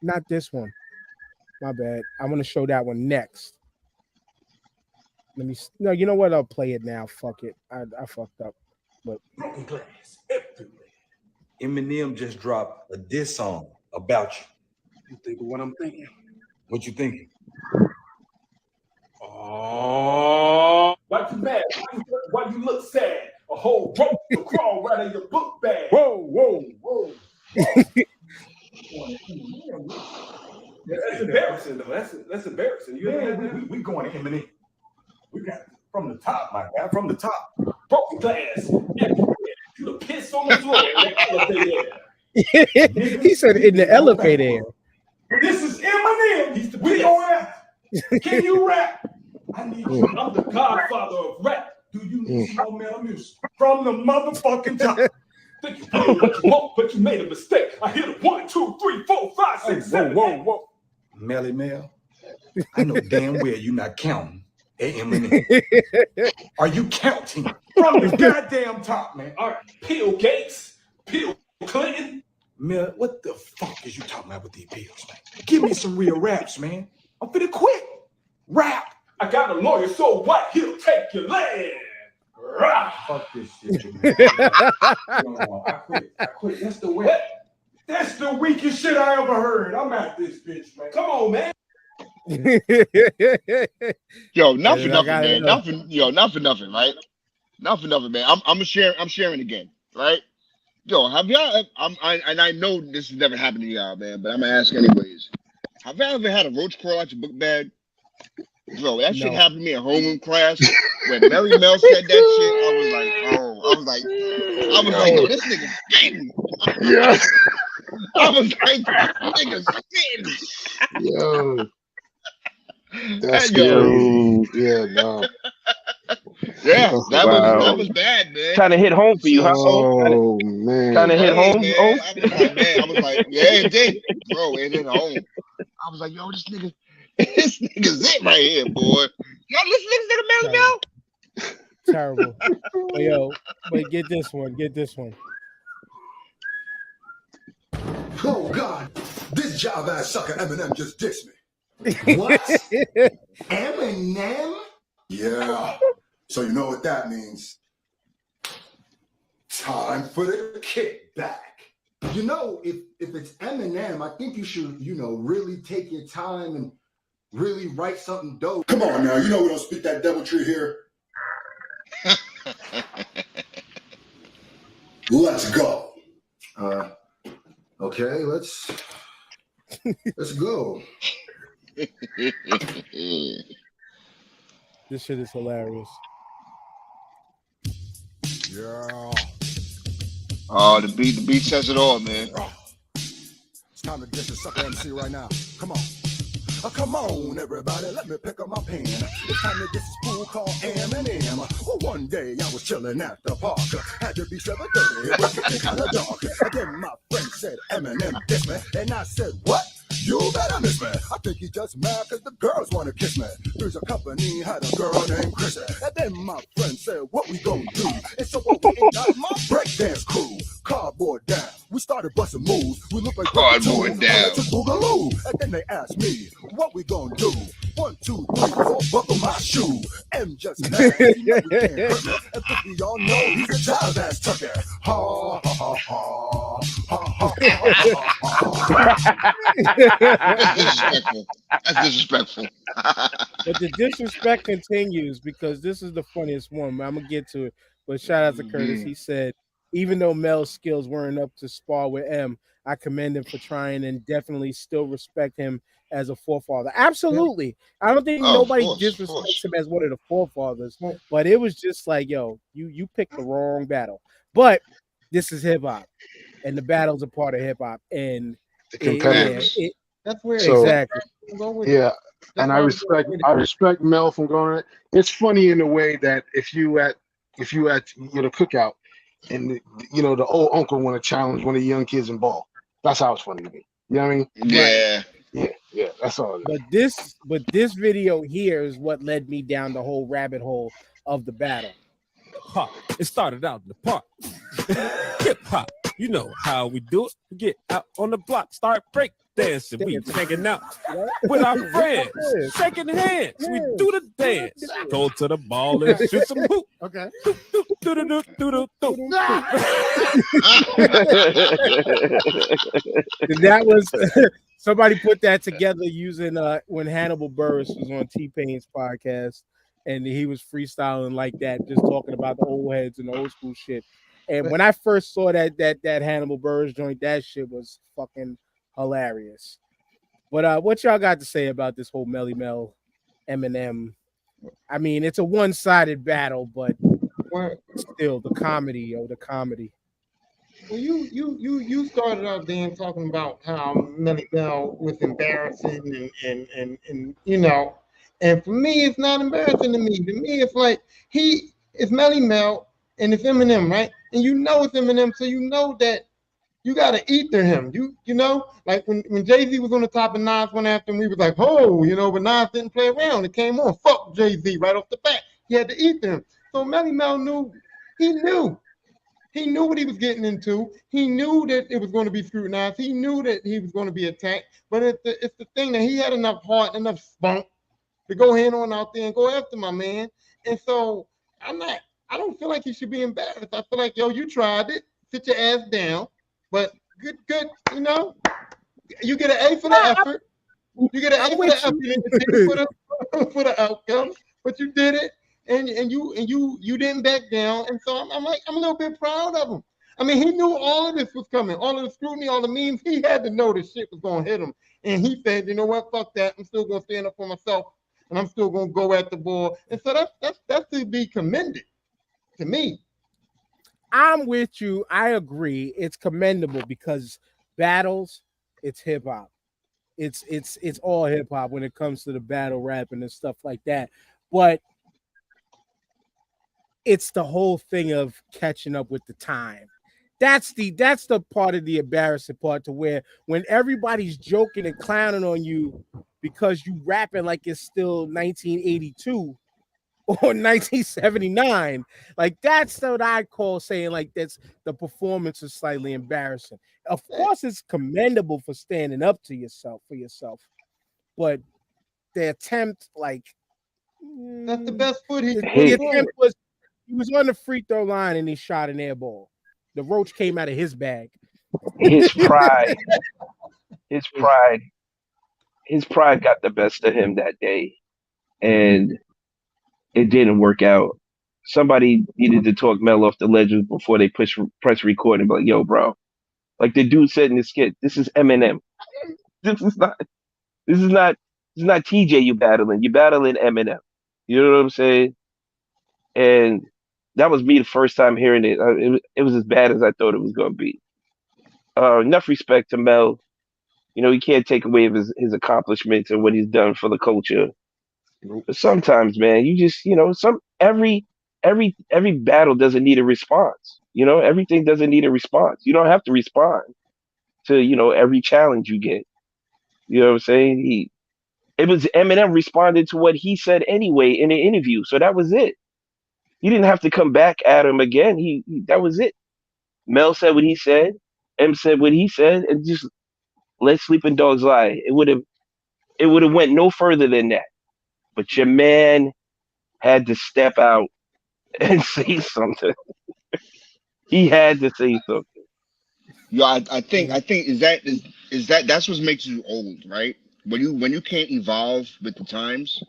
not this one. My bad. I'm gonna show that one next. No, you know what? I'll play it now. Fuck it. I fucked up. But broken glass everywhere. Eminem just dropped a diss song about you. You think of what I'm thinking? What you thinking? Oh, why you mad? Why you look sad? A whole rope to crawl right in your book bag. Whoa. That's embarrassing, though. That's embarrassing. We going to Eminem. We got from the top, my guy. From the top. Broken glass. You the piss on the floor in the elevator. He said in the elevator. This is Eminem. We going out. Can you rap? I need you. I'm the godfather of rap. Do you need some more metal music? From the motherfucking top. Think you did what you want, but you made a mistake. I hit a 1, 2, 3, 4, 5, 6, 7. Whoa. Melly Mel, I know damn well you're not counting Eminem. Are you counting from the goddamn top, man? All right, Bill Gates, Bill Clinton. Mel, what the fuck is you talking about with these pills, man? Give me some real raps, man. I'm finna quit. Rap. I got a lawyer so what? He'll take your land. Fuck this shit, man. I quit. That's the way. That's the weakest shit I ever heard. I'm at this bitch, man. Come on, man. Yo, not for nothing, man. Not for nothing, right? Not for nothing, man. I'm sharing again, right? Yo, have y'all? And I know this has never happened to y'all, man, but I'm gonna ask anyways. Have y'all ever had a roach crawl out your book bag? Bro, that shit happened to me in homeroom class. When Melly Mel said that shit, I was like, yo, this nigga spitting. Yeah. I was like, nigga spitting. Yo. That's crazy. Yeah, no. Yeah, that was bad, man. Kind of hit home for you, huh? Oh, man. Kind of hit home. Man. I was like, yeah, it did. Bro, it hit home. I was like, yo, this nigga's it right here, boy. Y'all listen to the Melly Mel? Terrible. But yo, get this one. Oh God, this job ass sucker Eminem just dissed me. What? Eminem? Yeah. So you know what that means. Time for the kickback. You know, if it's Eminem, I think you should, really take your time and really write something dope. Come on now, we don't speak that deviltry here. Let's go. Okay, let's go. This shit is hilarious. Yeah. Oh, the beat says it all, man. It's time to diss a sucker MC right now. Come on. Come on, everybody, let me pick up my pen. It's time to diss this fool called Eminem. Well, one day I was chilling at the park. Had to be 7:30, it was getting kind of dark. And then my friend said, Eminem diss me. And I said, what? You better miss me. I think he just mad because the girls want to kiss me. There's a company had a girl named Chrissy. And then my friend said, what we gonna do? And so we ain't got my breakdance crew. Cardboard down. We started busting moves. We look like cardboard down. To Boogaloo. And then they asked me, what we gonna do? 1, 2, 3, 4, buckle my shoe. M just mad. He know we can't hurt me. And think we all know he's a child ass tucker. Ha ha ha ha. Ha ha That's disrespectful. But the disrespect continues because this is the funniest one. I'm gonna get to it. But shout out to Curtis. He said, even though Mel's skills weren't up to spar with M, I commend him for trying and definitely still respect him as a forefather. Absolutely. I don't think nobody disrespects him as one of the forefathers, but it was just like, yo, you picked the wrong battle. But this is hip hop, and the battles are part of hip hop, and the competitors. That's where exactly. Yeah, and I respect Mel from going. It's funny in a way that if you at cookout, and the old uncle want to challenge one of the young kids in ball. That's how it's funny to me. You know what I mean? Yeah. Yeah. That's all. But this video here is what led me down the whole rabbit hole of the battle. It started out in the park. Hip hop. You know how we do it. We get out on the block, start break dancing. We hanging out with our friends, shaking hands. We do the dance. Go to the ball and shoot some hoop. Okay. That was somebody put that together using when Hannibal Buress was on T-Pain's podcast, and he was freestyling like that, just talking about the old heads and the old school shit. And when I first saw that Hannibal Buress joint, that shit was fucking hilarious. But what y'all got to say about this whole Melly Mel Eminem? I mean, it's a one-sided battle, but still the comedy. Well, you started out then talking about how Melly Mel was embarrassing and and for me it's not embarrassing to me. To me it's like it's Melly Mel. and it's Eminem, right? And you know it's Eminem, so you know that you gotta ether him. You know, like when Jay-Z was on the top and Nas went after him, we was like, oh, you know, but Nas didn't play around. It came on, fuck Jay-Z right off the bat. He had to ether him. So Melly Mel knew. He knew what he was getting into. He knew that it was going to be scrutinized. He knew that he was going to be attacked. But it's the thing that he had enough heart, enough spunk to go ahead on out there and go after my man. And so I don't feel like he should be embarrassed. I feel like, yo, you tried it. Sit your ass down. But good, you know, you get an A for the effort. You get an A for the effort for the outcome. But you did it. And you didn't back down, and so I'm a little bit proud of him. I mean, he knew all of this was coming, all of the scrutiny, all the memes. He had to know this shit was gonna hit him, and he said, "You know what? Fuck that. I'm still gonna stand up for myself, and I'm still gonna go at the ball." And so that's to be commended to me. I'm with you. I agree. It's commendable because battles, it's hip hop. It's all hip hop when it comes to the battle rapping and stuff like that, but it's the whole thing of catching up with the time. That's the part of the embarrassing part, to where when everybody's joking and clowning on you because you rapping like it's still 1982 or 1979, like that's what I call saying like that's the performance is slightly embarrassing. Of course, it's commendable for standing up to yourself for yourself, but the attempt, like that's the best foot he could. The attempt was. He was on the free throw line and he shot an air ball. The roach came out of his bag. His pride got the best of him that day, and it didn't work out. Somebody needed to talk Mel off the ledge before they press record and be like, "Yo, bro, like the dude said in the skit, this is Eminem. This is not TJ you battling. You battling Eminem. You know what I'm saying?" And that was me the first time hearing it. It was as bad as I thought it was going to be. Enough respect to Mel. You know, he can't take away his accomplishments and what he's done for the culture. But sometimes, man, you just, you know, every battle doesn't need a response. You know, everything doesn't need a response. You don't have to respond to, you know, every challenge you get. You know what I'm saying? It was Eminem responded to what he said anyway in the interview. So that was it. You didn't have to come back at him again. He that was it. Mel said what he said. M said what he said, and just let sleeping dogs lie. It would have went no further than that. But your man had to step out and say something. He had to say something. Yo, I think that's what makes you old, right? When you can't evolve with the times.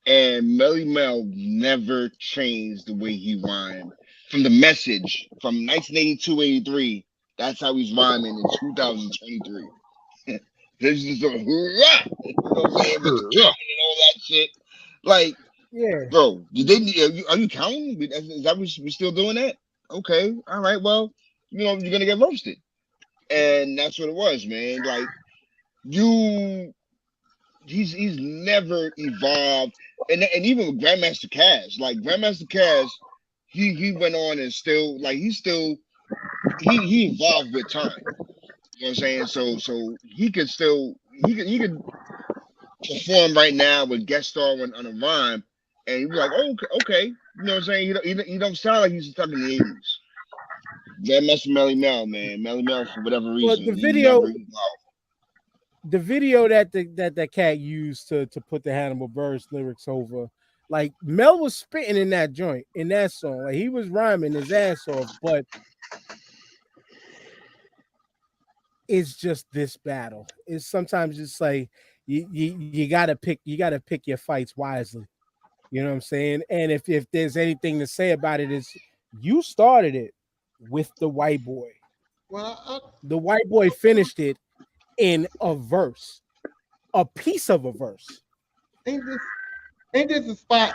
And Melly Mel never changed the way he rhymed. From the message from 1982, 83, that's how he's rhyming in 2023. This is you know what I'm saying, with the counting and all that shit. Like, yeah, bro, are you counting? Is that we still doing that? Okay, all right. Well, you know you're gonna get roasted, and that's what it was, man. Like he's never evolved. And even with Grandmaster Caz, like Grandmaster Caz, he went on and still like he evolved with time. You know what I'm saying? So he could perform right now with guest star on a rhyme, and you'd be like, oh, okay. You know what I'm saying? He don't sound like he's stuck in the 80s. Grandmaster Melly Mel, man. Melly Mel, for whatever reason. But the video that the cat used to put the Hannibal Buress lyrics over, like Mel was spitting in that joint, in that song. Like he was rhyming his ass off, but it's just this battle. It's sometimes just like you gotta pick your fights wisely. You know what I'm saying? And if there's anything to say about it, is you started it with the white boy. Well, the white boy finished it in a verse, a piece of a verse. Ain't this a spot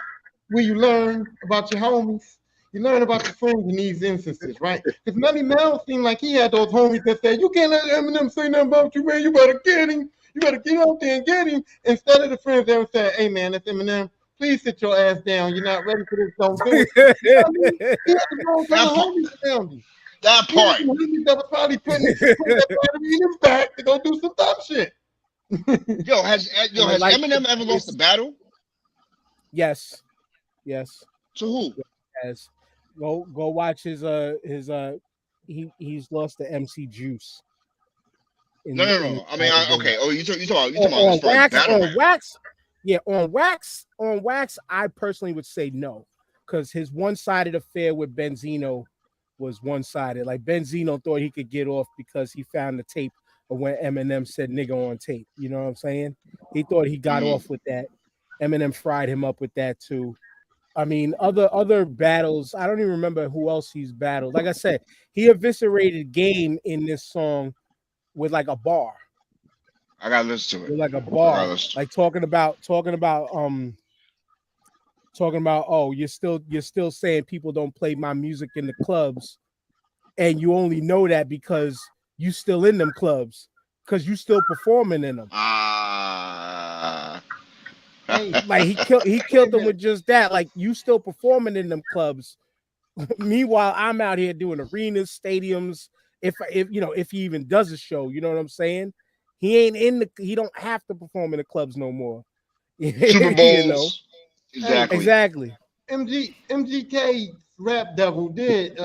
where you learn about your homies? You learn about your friends in these instances, right? Because Melly Mel seemed like he had those homies that said, you can't let Eminem say nothing about you, man. You better get him. You better get out there and get him. Instead of the friends that would say, hey, man, that's Eminem. please sit your ass down. You're not ready for this. Don't do it. You know what I mean? He had to go to the homies around him. That He had part. some homies that was probably putting that battery in his back to go do some dumb shit. Has Eminem ever lost a battle? Yes. To who? Yes. Go watch his he's lost to MC Juice. No. I mean, okay. Oh, you talking about as far as battle rap. Wax? Yeah, on wax. I personally would say no, because his one-sided affair with Benzino was one-sided. Like Benzino thought he could get off because he found the tape of when Eminem said "nigga" on tape. You know what I'm saying? He thought he got off with that. Eminem fried him up with that too. I mean, other battles. I don't even remember who else he's battled. Like I said, he eviscerated Game in this song with like a bar. I gotta listen to it. With like a bar, like talking about. Oh, you're still saying people don't play my music in the clubs, and you only know that because you still in them clubs, because you still performing in them. Like he killed them with just that. Like you still performing in them clubs. Meanwhile, I'm out here doing arenas, stadiums. If he even does a show, you know what I'm saying? He don't have to perform in the clubs no more. Super Bowls. Exactly. MGK Rap Devil did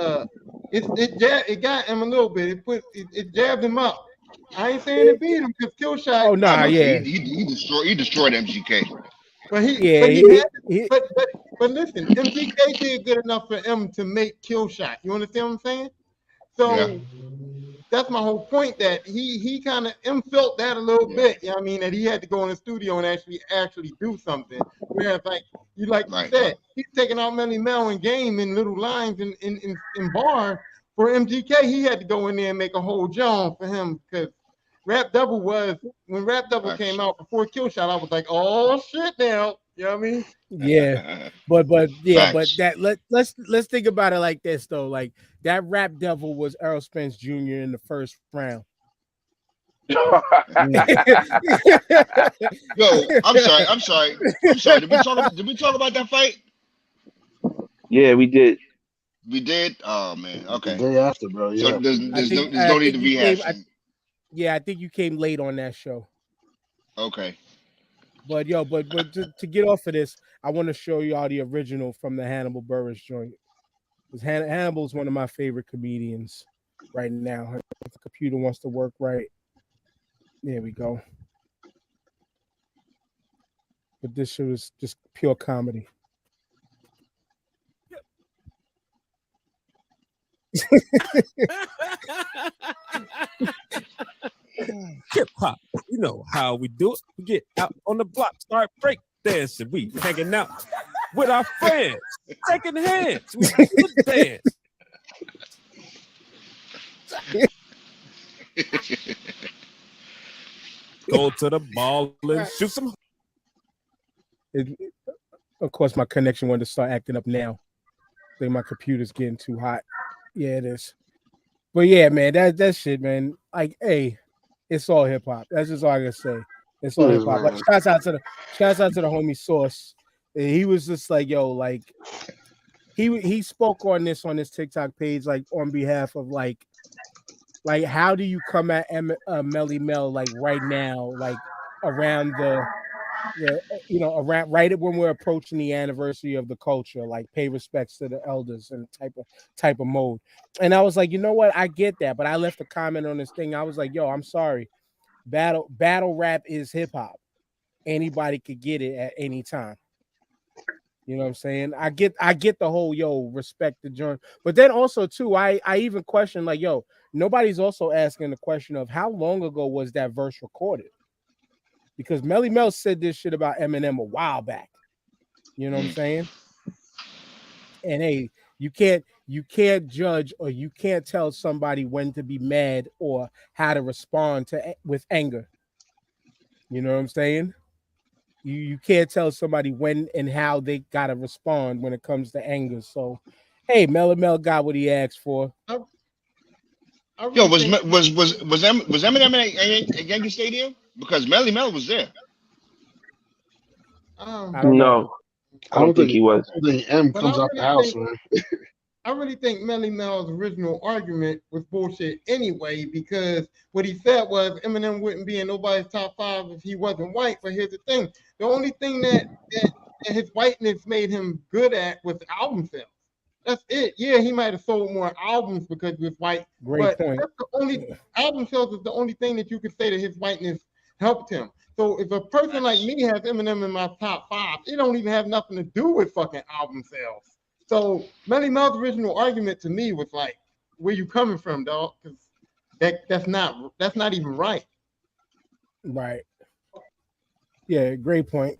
it got him a little bit. It jabbed him up. I ain't saying it beat him because Killshot. Oh nah, yeah. He destroyed MGK. But but listen, MGK did good enough for M to make Killshot. You understand what I'm saying? So that's my whole point, that he kind of felt that a little bit. You know what I mean? That he had to go in the studio and actually do something. Whereas you said, he's taking out Melly Mel and Game in little lines in bar. For MGK, he had to go in there and make a whole John for him, because Rap Double when Rap Double came out before Killshot, I was like, oh shit now. You know what I mean? Yeah. But that let's think about it like this though. Like that Rap Devil was Errol Spence Jr. in the first round. Yo, I'm sorry. Did we talk about that fight? Yeah, we did. We did? Oh man, okay. The day after, bro. Yeah. So there's no need to rehash. I think you came late on that show. Okay. But to get off of this, I want to show y'all the original from the Hannibal Buress joint. Because Hannibal's one of my favorite comedians right now. If the computer wants to work right. There we go. But this shit was just pure comedy. Hip hop, you know how we do it. We get out on the block, start break dancing. We hanging out with our friends, taking hands. We dance. Go to the ball and shoot some. Of course, my connection wanted to start acting up now. I think my computer's getting too hot. Yeah, it is. But yeah, man, that shit, man. Like, hey, it's all hip hop. That's just all I can say. It's all hip hop. Like, shouts out to the homie Sauce. He was just like, yo, like he spoke on this TikTok page, like on behalf of like how do you come at Melly Mel like right now, like around around right when we're approaching the anniversary of the culture, like pay respects to the elders and type of mode. And I was like, you know what, I get that, but I left a comment on this thing. I was like, yo, I'm sorry, battle rap is hip hop. Anybody could get it at any time. You know what I'm saying? I get the whole respect the joint, but then also too, I even question like, yo, nobody's also asking the question of how long ago was that verse recorded? Because Melly Mel said this shit about Eminem a while back. You know what I'm saying? And hey, you can't judge or you can't tell somebody when to be mad or how to respond with anger. You know what I'm saying? You can't tell somebody when and how they gotta respond when it comes to anger. So, hey, Melly Mel got what he asked for. Yo, was Eminem at Yankee Stadium? Because Melly Mel was there. I don't know. I don't think he was. I don't think M But comes I out the really house, think- man. I really think Melly Mel's original argument was bullshit anyway, because what he said was Eminem wouldn't be in nobody's top 5 if he wasn't white. But here's the thing: the only thing that his whiteness made him good at was album sales. That's it. Yeah, he might have sold more albums because he was white. Great but point. That's the only album sales is the only thing that you could say that his whiteness helped him. So if a person like me has Eminem in my top 5, it don't even have nothing to do with fucking album sales. So Melly Mel's original argument to me was like, where you coming from, dog? Because that's not even right. Right. Yeah, great point.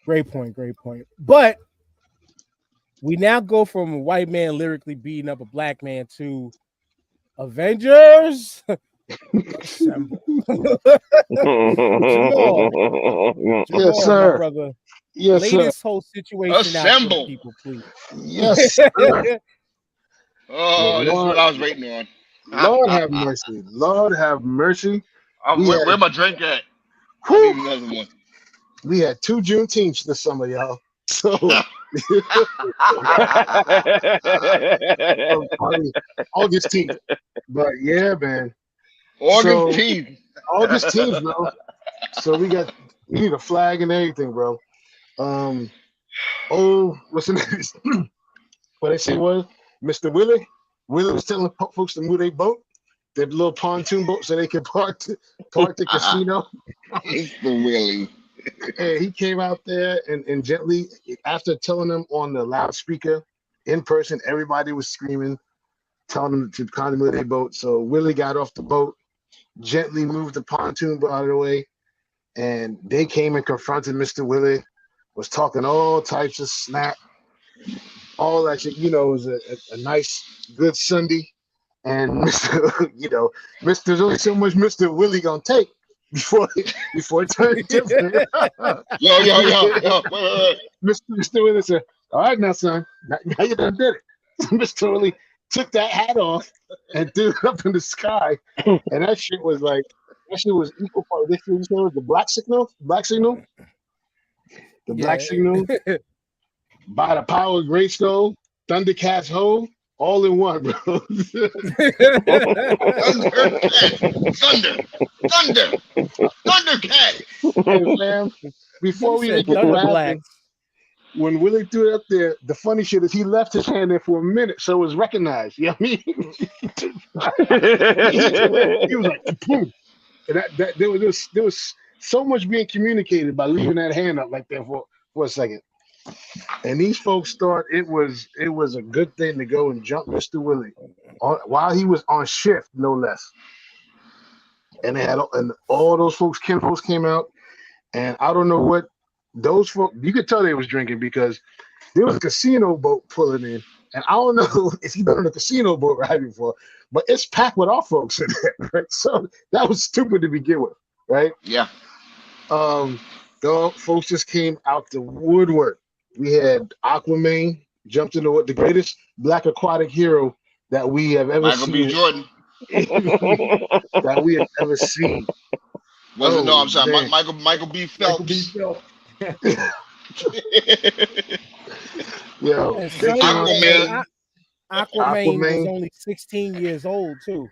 Great point. But we now go from a white man lyrically beating up a black man to Avengers. Assemble. Yes, Jamal, sir. my brother. Yes, Lay sir. this whole situation out for Assemble. the people, please. Yes, sir. Oh, this is Lord, what I was waiting on. Lord have mercy. Lord have mercy. Where my drink at? I Whew, need another one. we had 2 Juneteenths this summer, y'all. So August 10th. But yeah, man. August 10th. August 10th, bro. So we need a flag and everything, bro. What's the name? What they say was Mr. Willie. Willie was telling folks to move their boat, their little pontoon boat, so they could park the casino. Mr. Willie. And he came out there and gently, after telling them on the loudspeaker in person, everybody was screaming, telling them to kind of move their boat. So Willie got off the boat, gently moved the pontoon boat out of the way, and they came and confronted Mr. Willie, was talking all types of snap, all that shit. It was a nice, good Sunday. And Mr. There's only so much Mr. Willie gonna take before it turned different. Yo. Wait. Mr. Willie said, "All right, now, son, now you done did it." Mr. Willie took that hat off and threw it up in the sky, and that shit was equal part. This was the black signal, the black signal by the power of Grayskull, Thundercats Ho, all in one, bro. Thundercat. Hey, fam, before we even get what happened, when Willie threw it up there, the funny shit is he left his hand there for a minute, so it was recognized. You know what I mean? He was like, boom. And there was so much being communicated by leaving that hand up like that for a second. And these folks thought it was a good thing to go and jump Mr. Willie while he was on shift, no less. And all those folks, Ken folks, came out, and I don't know what those folks. You could tell they was drinking because there was a casino boat pulling in, and I don't know if you've been on a casino boat ride before, but it's packed with our folks in there. Right? So that was stupid to begin with, right? Yeah. The folks just came out the woodwork. We had Aquaman jumped into the greatest black aquatic hero that we have ever Michael seen. B. Jordan. That we have ever seen. I'm sorry. Man. Michael B. Phelps. Yo, Aquaman. Aquaman was only 16 years old too.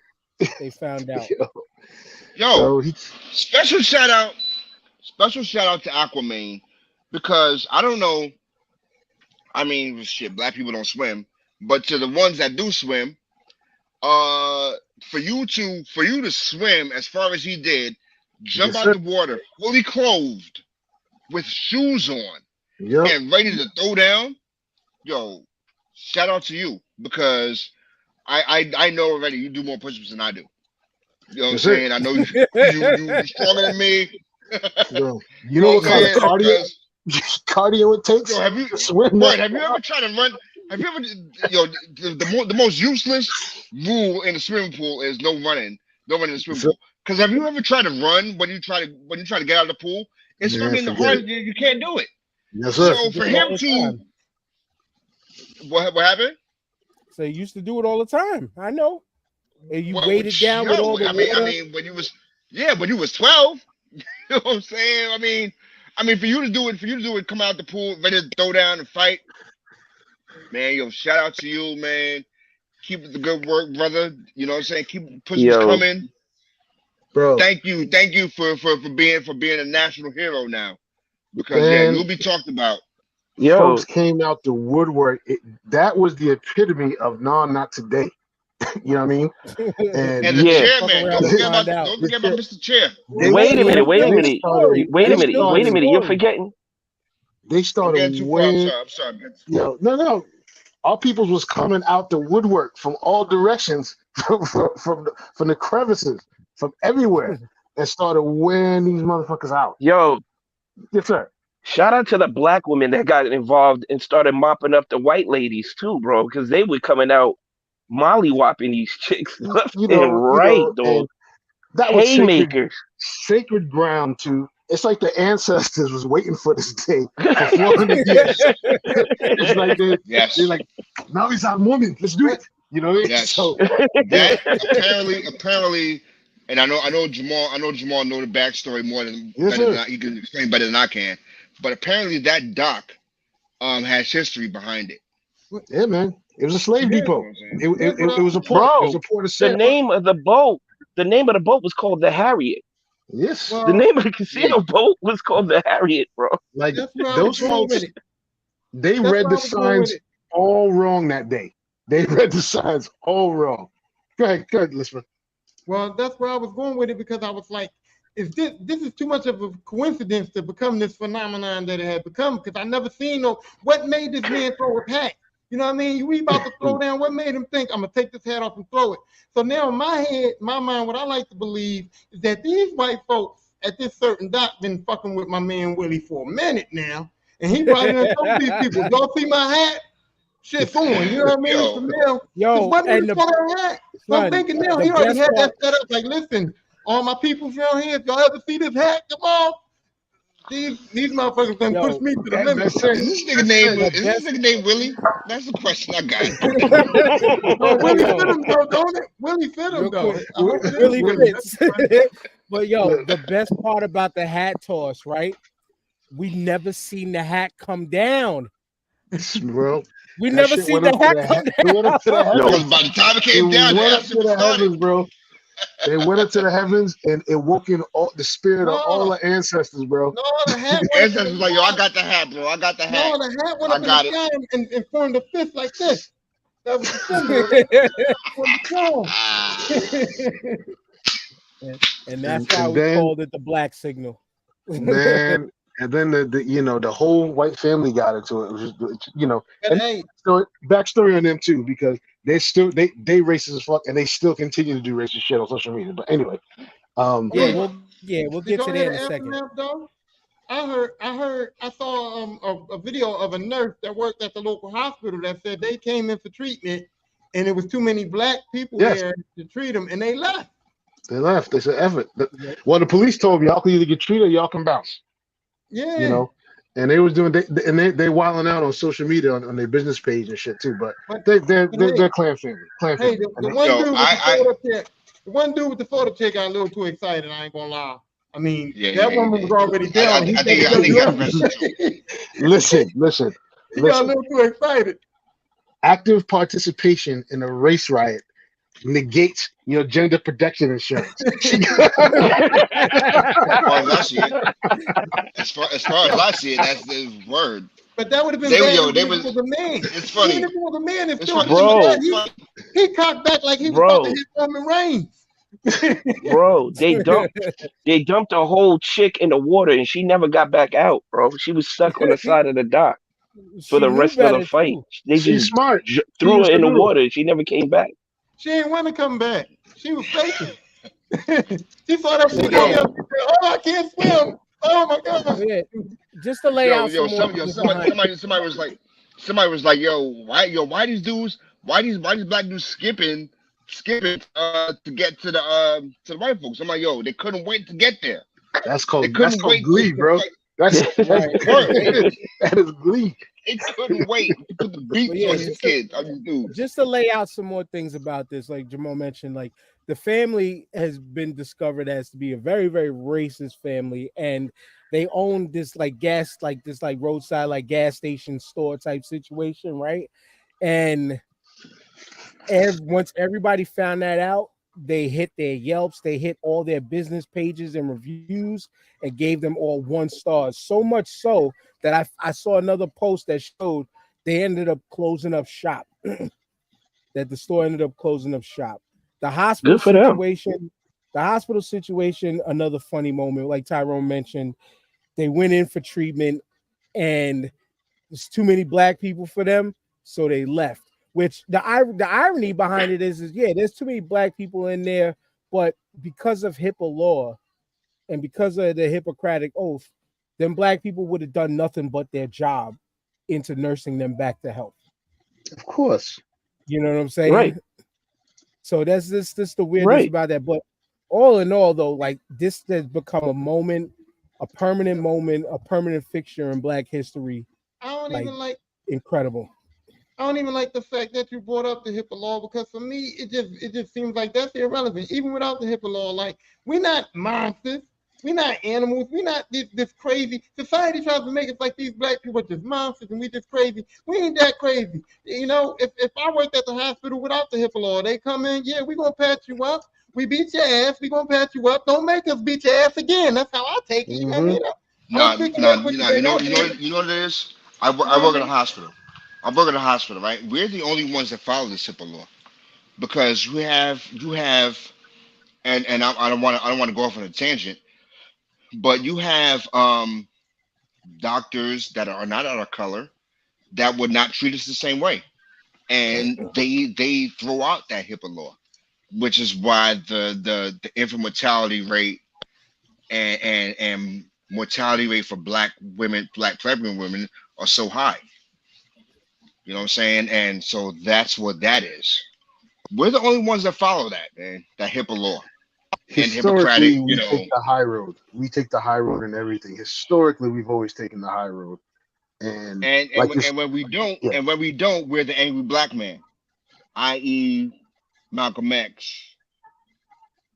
They found out. Yo, special shout out to Aquaman, because I don't know. I mean, shit, black people don't swim, but to the ones that do swim, for you to swim as far as he did, jump out the water fully clothed with shoes on and ready to throw down, yo, shout out to you, because I know already you do more push-ups than I do. You know what I'm saying? I know you stronger than me. You know what kind of cardio it takes? Yo, have you ever tried to run? Have you ever, the most useless rule in the swimming pool is no running in the swimming pool. Because have you ever tried to run when you try to get out of the pool? It's fucking hard. You can't do it. Yes, sir. So for him to, what happened? So you used to do it all the time. I know. And you weighted down with all the water. I mean, when you was 12. You know what I'm saying? I mean, I mean, for you to do it, come out the pool, ready to throw down and fight, man. Yo, shout out to you, man. Keep up the good work, brother. You know what I'm saying? Keep pushing Yo. coming. bro. Thank you for being a national hero now. Because Man, you'll be talked about. Yo. Folks came out the woodwork. That was the epitome of not today. You know what I mean? And the Yeah. chairman, don't forget about Mr. Chair. Wait a minute. You're forgetting. They I'm started getting too far. when I'm sorry, man. no. Our peoples was coming out the woodwork from all directions, from the crevices, from everywhere, and started wearing these motherfuckers out. Yo, Yes, sir. shout out to the black women that got involved and started mopping up the white ladies too, bro, because they were coming out molly-whopping these chicks left and right, dog. and that was Haymakers. sacred ground to. It's like the ancestors was waiting for this day for 400 years. It's like they're like, now he's our woman. Let's do it. You know. Yes. So that apparently, and I know Jamal know the backstory more than he can explain better than I can. But apparently that dock has history behind it. Yeah, man. It was a slave depot. It was a port. Bro, it was a port of the sale. name of the boat was called the Harriet. Yes. The name of the casino boat was called the Harriet, bro. Like those folks, they read the signs all wrong that day. They read the signs all wrong. Go ahead, Lisper. Well, that's where I was going with it because I was like, this is too much of a coincidence to become this phenomenon that it had become because I never seen what made this man throw a hat. You know what I mean? We about to throw down. What made him think I'm gonna take this hat off and throw it? So now in my head, my mind, what I like to believe is that these white folks at this certain dock been fucking with my man Willie for a minute now, and he probably done told these people, "Y'all see my hat? Shit's on." You know what I mean? So now, hat. So I'm thinking now he already had that set up. Like, listen, all my people around here, if y'all ever see this hat, come on. These motherfuckers done push me to the limit. Is this nigga named Willie? That's the question I got. Willie fit him though, don't it? Willie fit him though. Willie fits. But yo, the best part about the hat toss, right? We never seen the hat come down. Bro, we never seen the hat come down. Yo, by the time it came down, went up to the heavens, bro. They went up to the heavens and it woke in the spirit of all the ancestors, bro. No, the hat. Ancestors like, yo, I got the hat, bro. I got the hat. No, the hat went up in the sky and formed a fist like this. That was the symbol. And that's why we called it the black signal. Man, and then the whole white family got into it. It was just, so backstory on them too, because they racist as fuck and they still continue to do racist shit on social media. But anyway, we'll get to that in a second. I saw a video of a nurse that worked at the local hospital that said they came in for treatment and it was too many black people there to treat them and they left. They said, "F it." Well, the police told me y'all can either get treated or y'all can bounce. Yeah. And they was doing they wilding out on social media on their business page and shit too. But they're clan family. Hey, the one dude with the photo check got a little too excited. I ain't gonna lie. I mean, that woman was already down. I think he got arrested. Listen. He got a little too excited. Active participation in a race riot negates your gender protection insurance. As far as I see it, that's the word. But that would have been bad if it was a man. It's funny. Even if it was a man, it's still bro. He cocked back like he was about to hit Roman Reigns. Bro, they dumped a whole chick in the water and she never got back out, bro. She was stuck on the side of the dock for the rest of the fight. They just threw her in the water and she never came back. She didn't want to come back. She was faking. She saw that shit go down. Oh, I can't swim. Oh my god. Yeah. Just to lay out somebody was like, why these black dudes skipping to get to the white folks? I'm like, yo, they couldn't wait to get there. That's called glee, bro. That is glee. They couldn't wait to put the beats on these kids. Just to lay out some more things about this, like Jamal mentioned, like the family has been discovered as to be a very, very racist family. And they owned this like gas, like this like roadside like gas station store type situation, right? And once everybody found that out, they hit their Yelps, they hit all their business pages and reviews, and gave them all 1 star. So much so that I saw another post that showed they ended up closing up shop. That the store ended up closing up shop. The hospital Good for them. situation, another funny moment, like Tyrone mentioned, they went in for treatment and there's too many black people for them, so they left. Which the irony behind it is yeah, there's too many black people in there, but because of HIPAA law and because of the Hippocratic oath, them black people would have done nothing but their job into nursing them back to health. Of course. You know what I'm saying? Right. So that's this the weirdness about that. But all in all, though, like this has become a permanent fixture in Black history. I don't even like incredible. I don't even like the fact that you brought up the HIPAA law, because for me, it just seems like that's irrelevant. Even without the HIPAA law, like, we're not monsters. We're not animals. We're not this crazy. Society tries to make us like these black people are just monsters and we just crazy. We ain't that crazy. You know, if I worked at the hospital without the HIPAA law, they come in, yeah, we're going to patch you up. We beat your ass. We're going to patch you up. Don't make us beat your ass again. That's how I take it. You know what I mean? You know what it is? I work in a hospital. I work in a hospital, right? We're the only ones that follow the HIPAA law, because you have, and I don't want to go off on a tangent, but you have doctors that are not out of color that would not treat us the same way, and they throw out that HIPAA law, which is why the infant mortality rate and mortality rate for black pregnant women are so high. You know what I'm saying? And so that's what that is. We're the only ones that follow that, man. That HIPAA law. Historically, we take the high road. We take the high road and everything. Historically, we've always taken the high road. And when we don't, we're the angry black man, i.e., Malcolm X.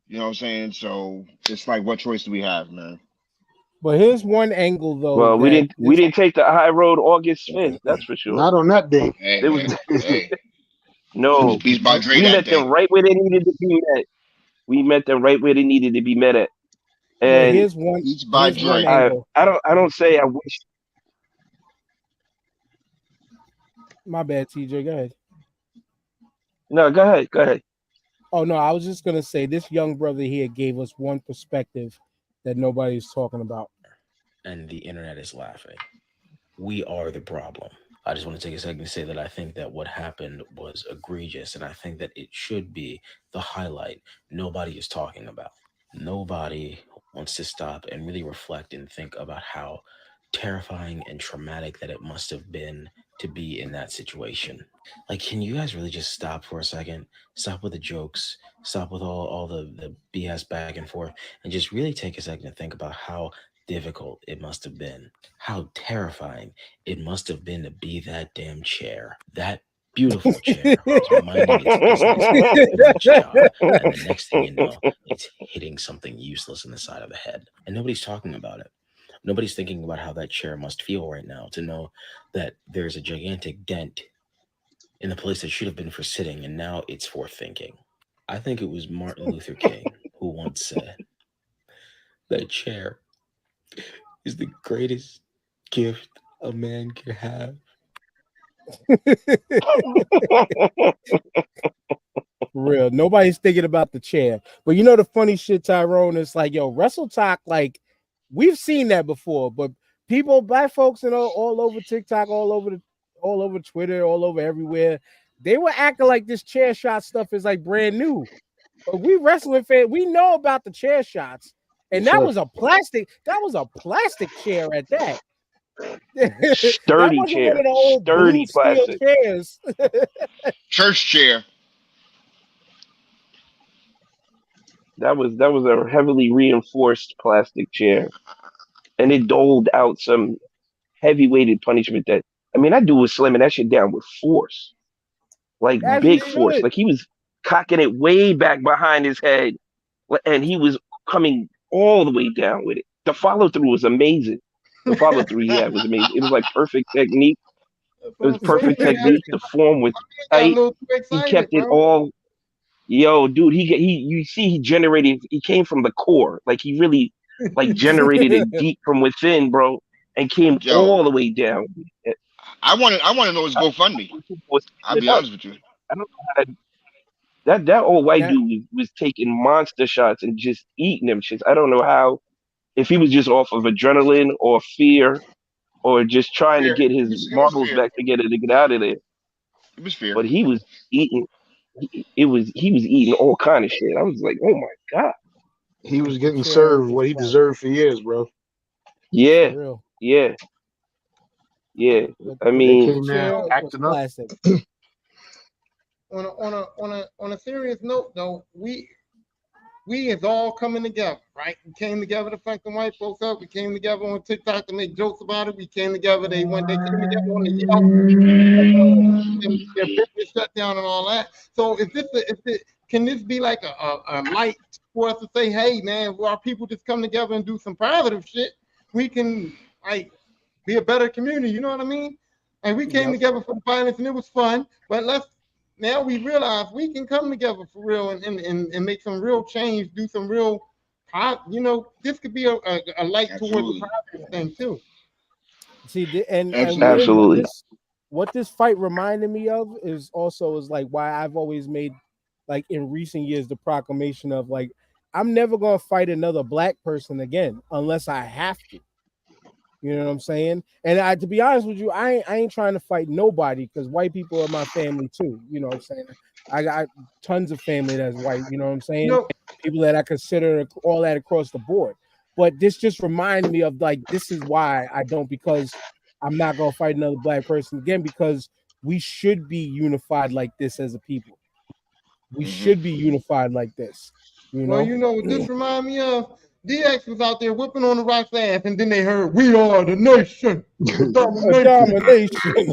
You know what I'm saying? So it's like, what choice do we have, man? But here's one angle, though. Well, we didn't take the high road August 5th. That's for sure. Not on that day. No, we met them right where they needed to be met. We met them right where they needed to be met at. And here's one angle. I don't say I wish. My bad, TJ. Go ahead. No, go ahead. Go ahead. Oh no, I was just gonna say this young brother here gave us one perspective that nobody's talking about. And the internet is laughing. We are the problem. I just want to take a second to say that I think that what happened was egregious, and I think that it should be the highlight nobody is talking about. Nobody wants to stop and really reflect and think about how terrifying and traumatic that it must have been to be in that situation. Like, can you guys really just stop for a second? Stop with the jokes, stop with all the BS back and forth, and just really take a second to think about how difficult it must have been, how terrifying it must have been to be that damn chair. That beautiful chair was minding its business, job, and the next thing you know, it's hitting something useless in the side of the head. And nobody's talking about it. Nobody's thinking about how that chair must feel right now to know that there's a gigantic dent in the place that should have been for sitting, and now it's for thinking. I think it was Martin Luther King who once said, that chair is the greatest gift a man can have. Real. Nobody's thinking about the chair. But you know the funny shit, Tyrone, is like, yo, Wrestle Talk, like, we've seen that before, but people, black folks, you know, all over TikTok, all over Twitter, all over everywhere, they were acting like this chair shot stuff is like brand new. But we wrestling fans, we know about the chair shots. And that was a plastic chair at that. Sturdy chair. Sturdy plastic. Chairs. Church chair. That was a heavily reinforced plastic chair. And it doled out some heavy-weighted punishment that, I mean, that dude was slamming that shit down with force. Like, big force. Like, he was cocking it way back behind his head. And he was coming all the way down with it. the follow through was amazing. The follow through he had was amazing. It was like perfect technique. That's It what was I'm perfect saying. technique. The form was I got a tight. little too He excited, kept it bro. all. Yo, dude, you see he generated. He came from the core. Like he really like generated it deep from within, bro, and came Yo, all the way down. I want to know his GoFundMe. People was I'll eating be it up. honest with you. I don't know how that old white That dude was taking monster shots and just eating them shits. I don't know how, if he was just off of adrenaline or fear or just trying to Fear. get his It was marbles fear. back together to get out of there. It was fear. But he was eating. He was eating all kind of shit. I was like, oh my god, He was the getting chair served is what he classic, deserved for years, bro. for yeah, real. yeah, yeah. The, I the, They the mean, came chair down was acting up. classic. On a serious note, though, we is all coming together, right? We came together to fuck the white folks up. We came together on TikTok to make jokes about it. We came together. They came together on the Yelp. Their business shut down and all that. So can this be like a light for us to say, hey man, while people just come together and do some positive shit, we can like be a better community. You know what I mean? And we came Yep. together for the violence and it was fun. But now we realize we can come together for real and make some real change, do some real, this could be a light towards the Absolutely. positive thing too. See, and Absolutely. absolutely. what this fight reminded me of is like why I've always made, like in recent years, the proclamation of like I'm never gonna fight another black person again unless I have to. You know what I'm saying? And to be honest with you, I ain't trying to fight nobody because white people are my family too. You know what I'm saying? I got tons of family that's white. You know what I'm saying? No, People that I consider all that across the board. But this just reminded me of like this is why I don't, because I'm not gonna fight another black person again because we should be unified like this as a people. We should be unified like this. You well, know? you know what this remind me of? DX was out there whipping on the rock's ass, and then they heard, "We are the nation, the A domination." domination.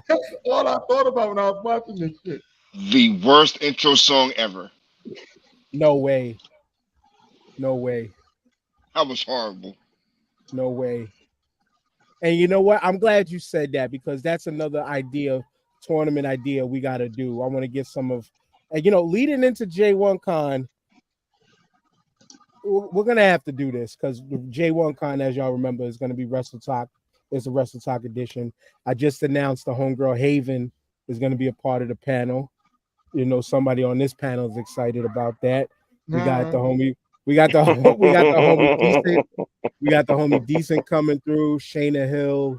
That's all I thought about when I was watching this shit. The worst intro song ever. No way. No way. That was horrible. No way. And you know what? I'm glad you said that because that's another tournament idea we got to do. I want to get some of, and leading into J1 Con, we're going to have to do this because J1 Con, as y'all remember, is going to be Wrestle Talk. It's a Wrestle Talk edition. I just announced the homegirl Haven is going to be a part of the panel. Somebody on this panel is excited about that. We got the homie Decent. We got the homie Decent coming through. Shayna Hill,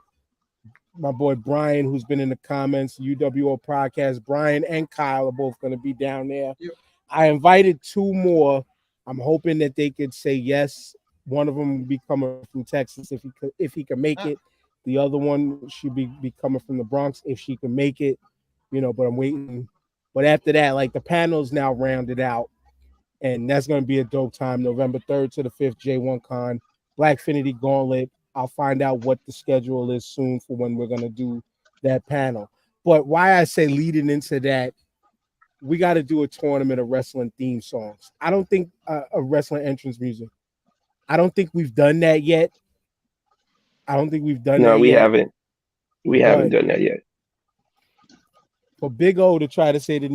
my boy Brian, who's been in the comments, UWO podcast. Brian and Kyle are both going to be down there. Yep. I invited two more. I'm hoping that they could say yes. One of them will be coming from Texas if he can make it. The other one should be coming from the Bronx if she can make it. But I'm waiting. But after that, like the panel's now rounded out. And that's going to be a dope time. November 3rd to the 5th, J1 Con, Blackfinity Gauntlet. I'll find out what the schedule is soon for when we're going to do that panel. But why I say leading into that, we got to do a tournament of wrestling theme songs. I don't think a wrestling entrance music. I don't think we've done that yet. No, we haven't. We haven't done that yet. For Big O to try to say the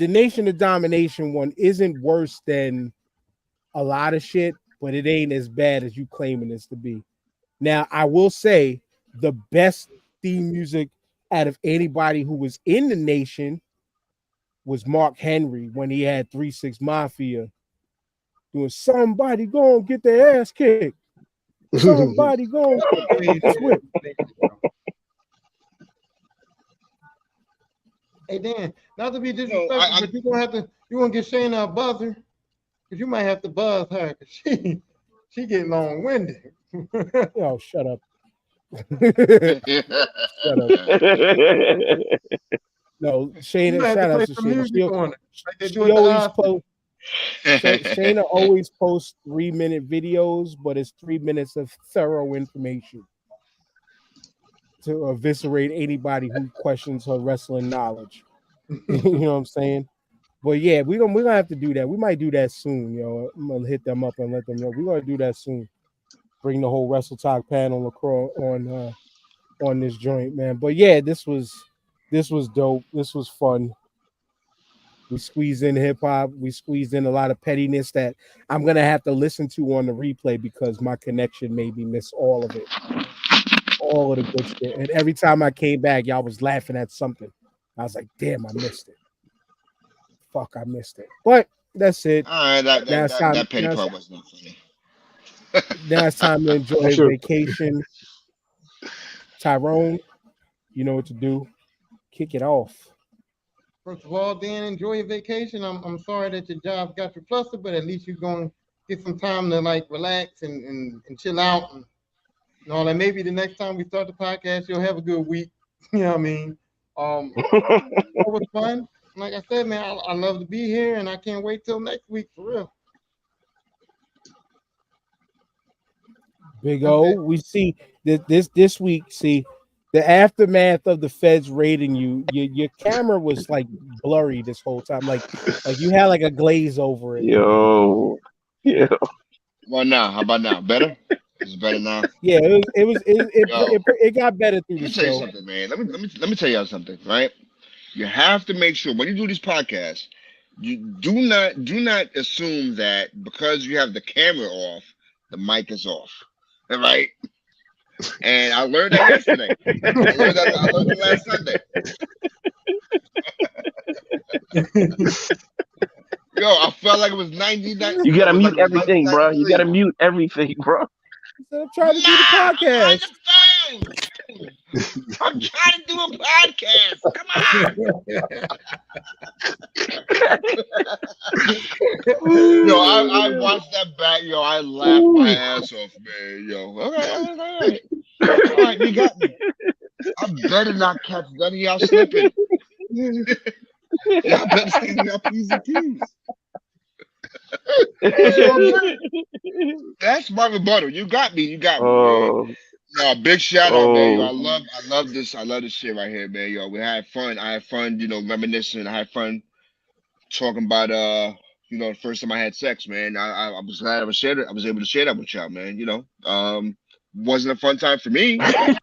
Nation of Domination one isn't worse than a lot of shit, but it ain't as bad as you claiming this to be. Now, I will say the best theme music out of anybody who was in the Nation was Mark Henry when he had 3-6 Mafia doing "Somebody Gonna Get Their Ass Kicked." Somebody gonna switch. Hey Dan, not to be disrespectful, but you're gonna get Shayna a buzzer, because you might have to buzz her because she getting long-winded. Oh, shut up. Shut up. No, Shayna, shout out to Shayna. Shayna always posts 3-minute videos, but it's 3 minutes of thorough information to eviscerate anybody who questions her wrestling knowledge. You know what I'm saying? But yeah, we're gonna have to do that. We might do that soon, yo. I'm gonna hit them up and let them know. We're gonna do that soon. Bring the whole Wrestle Talk panel across on this joint, man. But yeah, this was dope. This was fun. We squeezed in hip hop. We squeezed in a lot of pettiness that I'm gonna have to listen to on the replay because my connection made me miss all of it, all of the good shit. And every time I came back, y'all was laughing at something. I was like, damn, I missed it. Fuck, I missed it. But that's it. All right, Now it's time. that petty part was not funny. Now it's time to enjoy Sure. vacation. Tyrone, you know what to do. Kick it off. First of all, Dan, enjoy your vacation. I'm sorry that your job got you flustered, but at least you're going to get some time to like relax and chill out and all that. Maybe the next time we start the podcast, you'll have a good week. You know what I mean? It was fun. Like I said, man, I love to be here, and I can't wait till next week for real. Big O, we see this week. See the aftermath of the feds raiding you. Your camera was like blurry this whole time, like you had like a glaze over it. Yo, yeah. Well, now, how about now? Better? Is it better now? Yeah, it got better through Let me the tell you show. something, man. Let me tell y'all something, right? You have to make sure when you do these podcasts, you do not assume that because you have the camera off, the mic is off. All right? And I learned that yesterday. I learned that last Sunday. Yo, I felt like it was 99. You gotta mute like everything, bro. You gotta mute everything, bro. I'm trying to do the podcast. I'm trying to do a podcast. Come on. Yo, I watched that back. Yo, I laughed my ass off, man. Yo, all right, you got me. I better not catch none of y'all slipping. Y'all better stay in your P's and Q's. That's my rebuttal. You got me. Oh, Man. No, big shout out, man. Yo, oh, I love this shit right here, man. Yo, we had fun. I had fun, reminiscing. I had fun talking about the first time I had sex, man. I was glad I was able to share that with y'all, man. Wasn't a fun time for me, but I'm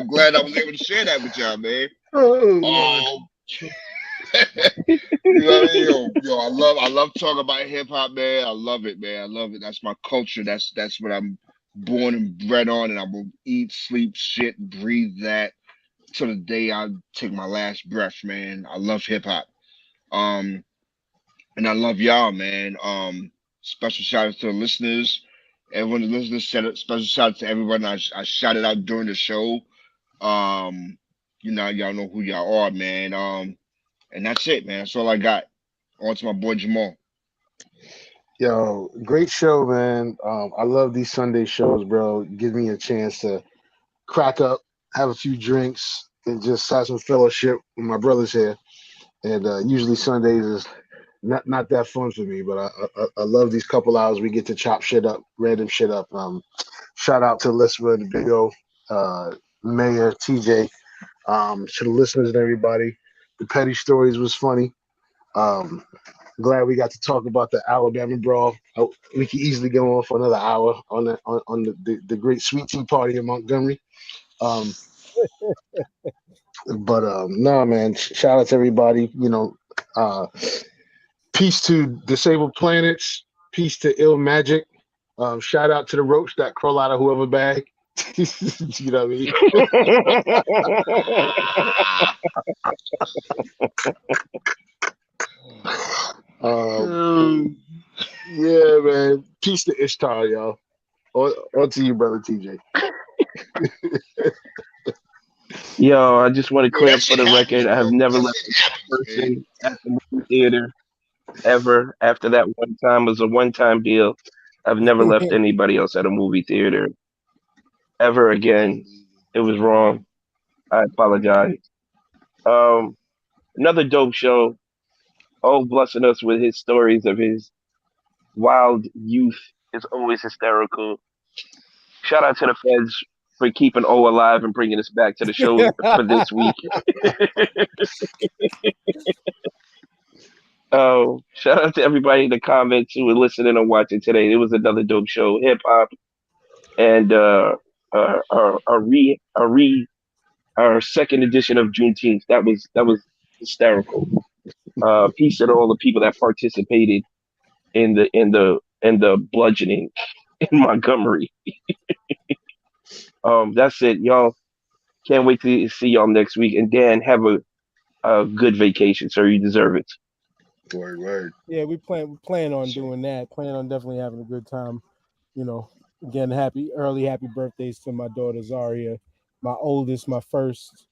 glad I was able to share that with y'all, man. You know what I mean? Yo, I love talking about hip hop, man. I love it, man. I love it. That's my culture. That's what I'm born and bred on, and I will eat, sleep, shit, breathe that till the day I take my last breath, man. I love hip hop. And I love y'all, man. Special shout out to the listeners. Everyone that listens, special shout out to everyone I shouted out during the show. Y'all know who y'all are, man. And that's it, man. That's all I got. On to my boy Jamal. Yo, great show, man. I love these Sunday shows, bro. It gives me a chance to crack up, have a few drinks, and just have some fellowship with my brothers here. And usually Sundays is not that fun for me, but I love these couple hours we get to chop shit up, random shit up. Shout out to Lisma and Big O, Mayor, TJ, to the listeners and everybody. The petty stories was funny. Glad we got to talk about the Alabama brawl. We could easily go on for another hour on the great sweet tea party in Montgomery. But no, man. Shout out to everybody. Peace to Disabled Planets. Peace to Ill Magic. Shout out to the roach that crawl out of whoever bag. You know what I mean? Yeah, man. Peace to Ishtar, y'all. On to you, brother TJ. yo, I just want to clear up for the record. I have never left a person at the movie theater ever. After that one time, it was a one-time deal. I've never left anybody else at a movie theater ever again. It was wrong. I apologize. Another dope show. Blessing us with his stories of his wild youth is always hysterical. Shout out to the feds for keeping O alive and bringing us back to the show for this week. Oh, shout out to everybody in the comments who were listening and watching today. It was another dope show, hip hop, and our second edition of Juneteenth. That was hysterical. Peace to all the people that participated in the bludgeoning in Montgomery. That's it, y'all. Can't wait to see y'all next week. And Dan, have a good vacation, sir. You deserve it. Word. Yeah, we plan on doing that. Plan on definitely having a good time. You know, again, happy birthdays to my daughter Zaria, my oldest, my first,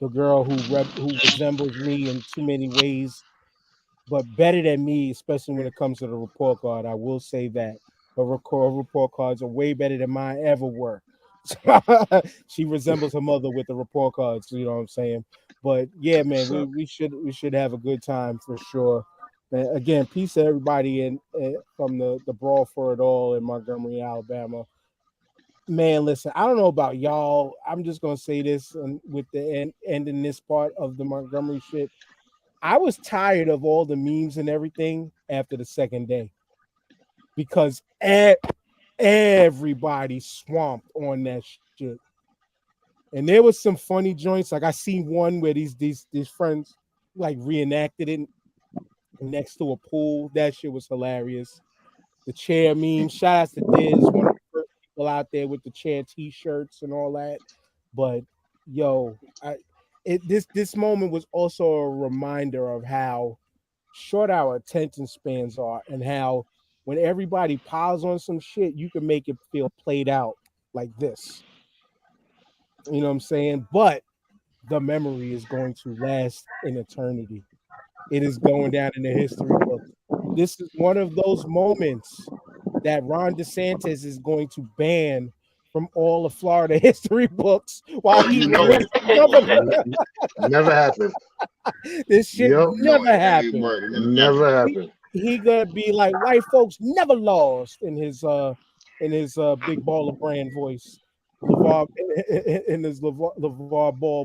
the girl who resembles me in too many ways, but better than me, especially when it comes to the report card. I will say that. Her report cards are way better than mine ever were. She resembles her mother with the report cards, you know what I'm saying? But yeah, man, we should have a good time for sure. And again, peace to everybody in from the Brawl for It All in Montgomery, Alabama. Man, listen, I don't know about y'all. I'm just gonna say this, and with the ending this part of the Montgomery shit, I was tired of all the memes and everything after the second day because everybody swamped on that shit. And there was some funny joints. Like I seen one where these friends like reenacted it next to a pool. That shit was hilarious. The chair meme. Shout out to Diz, one of the first people out there with the chair t-shirts and all that. But yo, this moment was also a reminder of how short our attention spans are and how when everybody piles on some shit, you can make it feel played out like this. You know what I'm saying? But the memory is going to last in eternity. It is going down in the history book. This is one of those moments that Ron DeSantis is going to ban from all the Florida history books while he remains governor. Never happened. This shit never happened. Never happened. He gonna be like white folks never lost in his big baller brand voice. In his LeVar Ball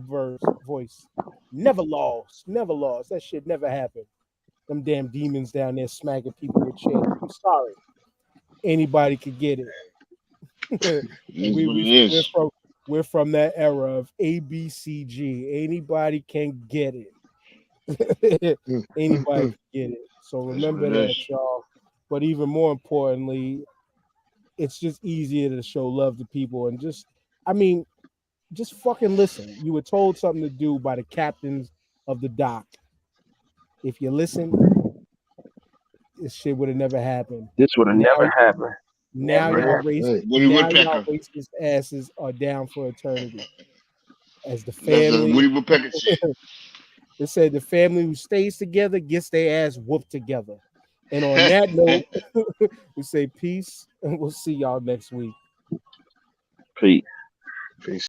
voice. Never lost. That shit never happened. Them damn demons down there smacking people with chairs. I'm sorry. Anybody could get it. We're from that era of ABCG. Anybody can get it. Anybody can get it. So remember that, y'all. But even more importantly, it's just easier to show love to people and just fucking listen. You were told something to do by the captains of the dock. If you listen, this shit would have never happened. This would have never happened. Now y'all racist asses are down for eternity. As the family, Woody Woodpecker shit. They said the family who stays together gets their ass whooped together. And on that note, we say peace, and we'll see y'all next week. Peace. Peace.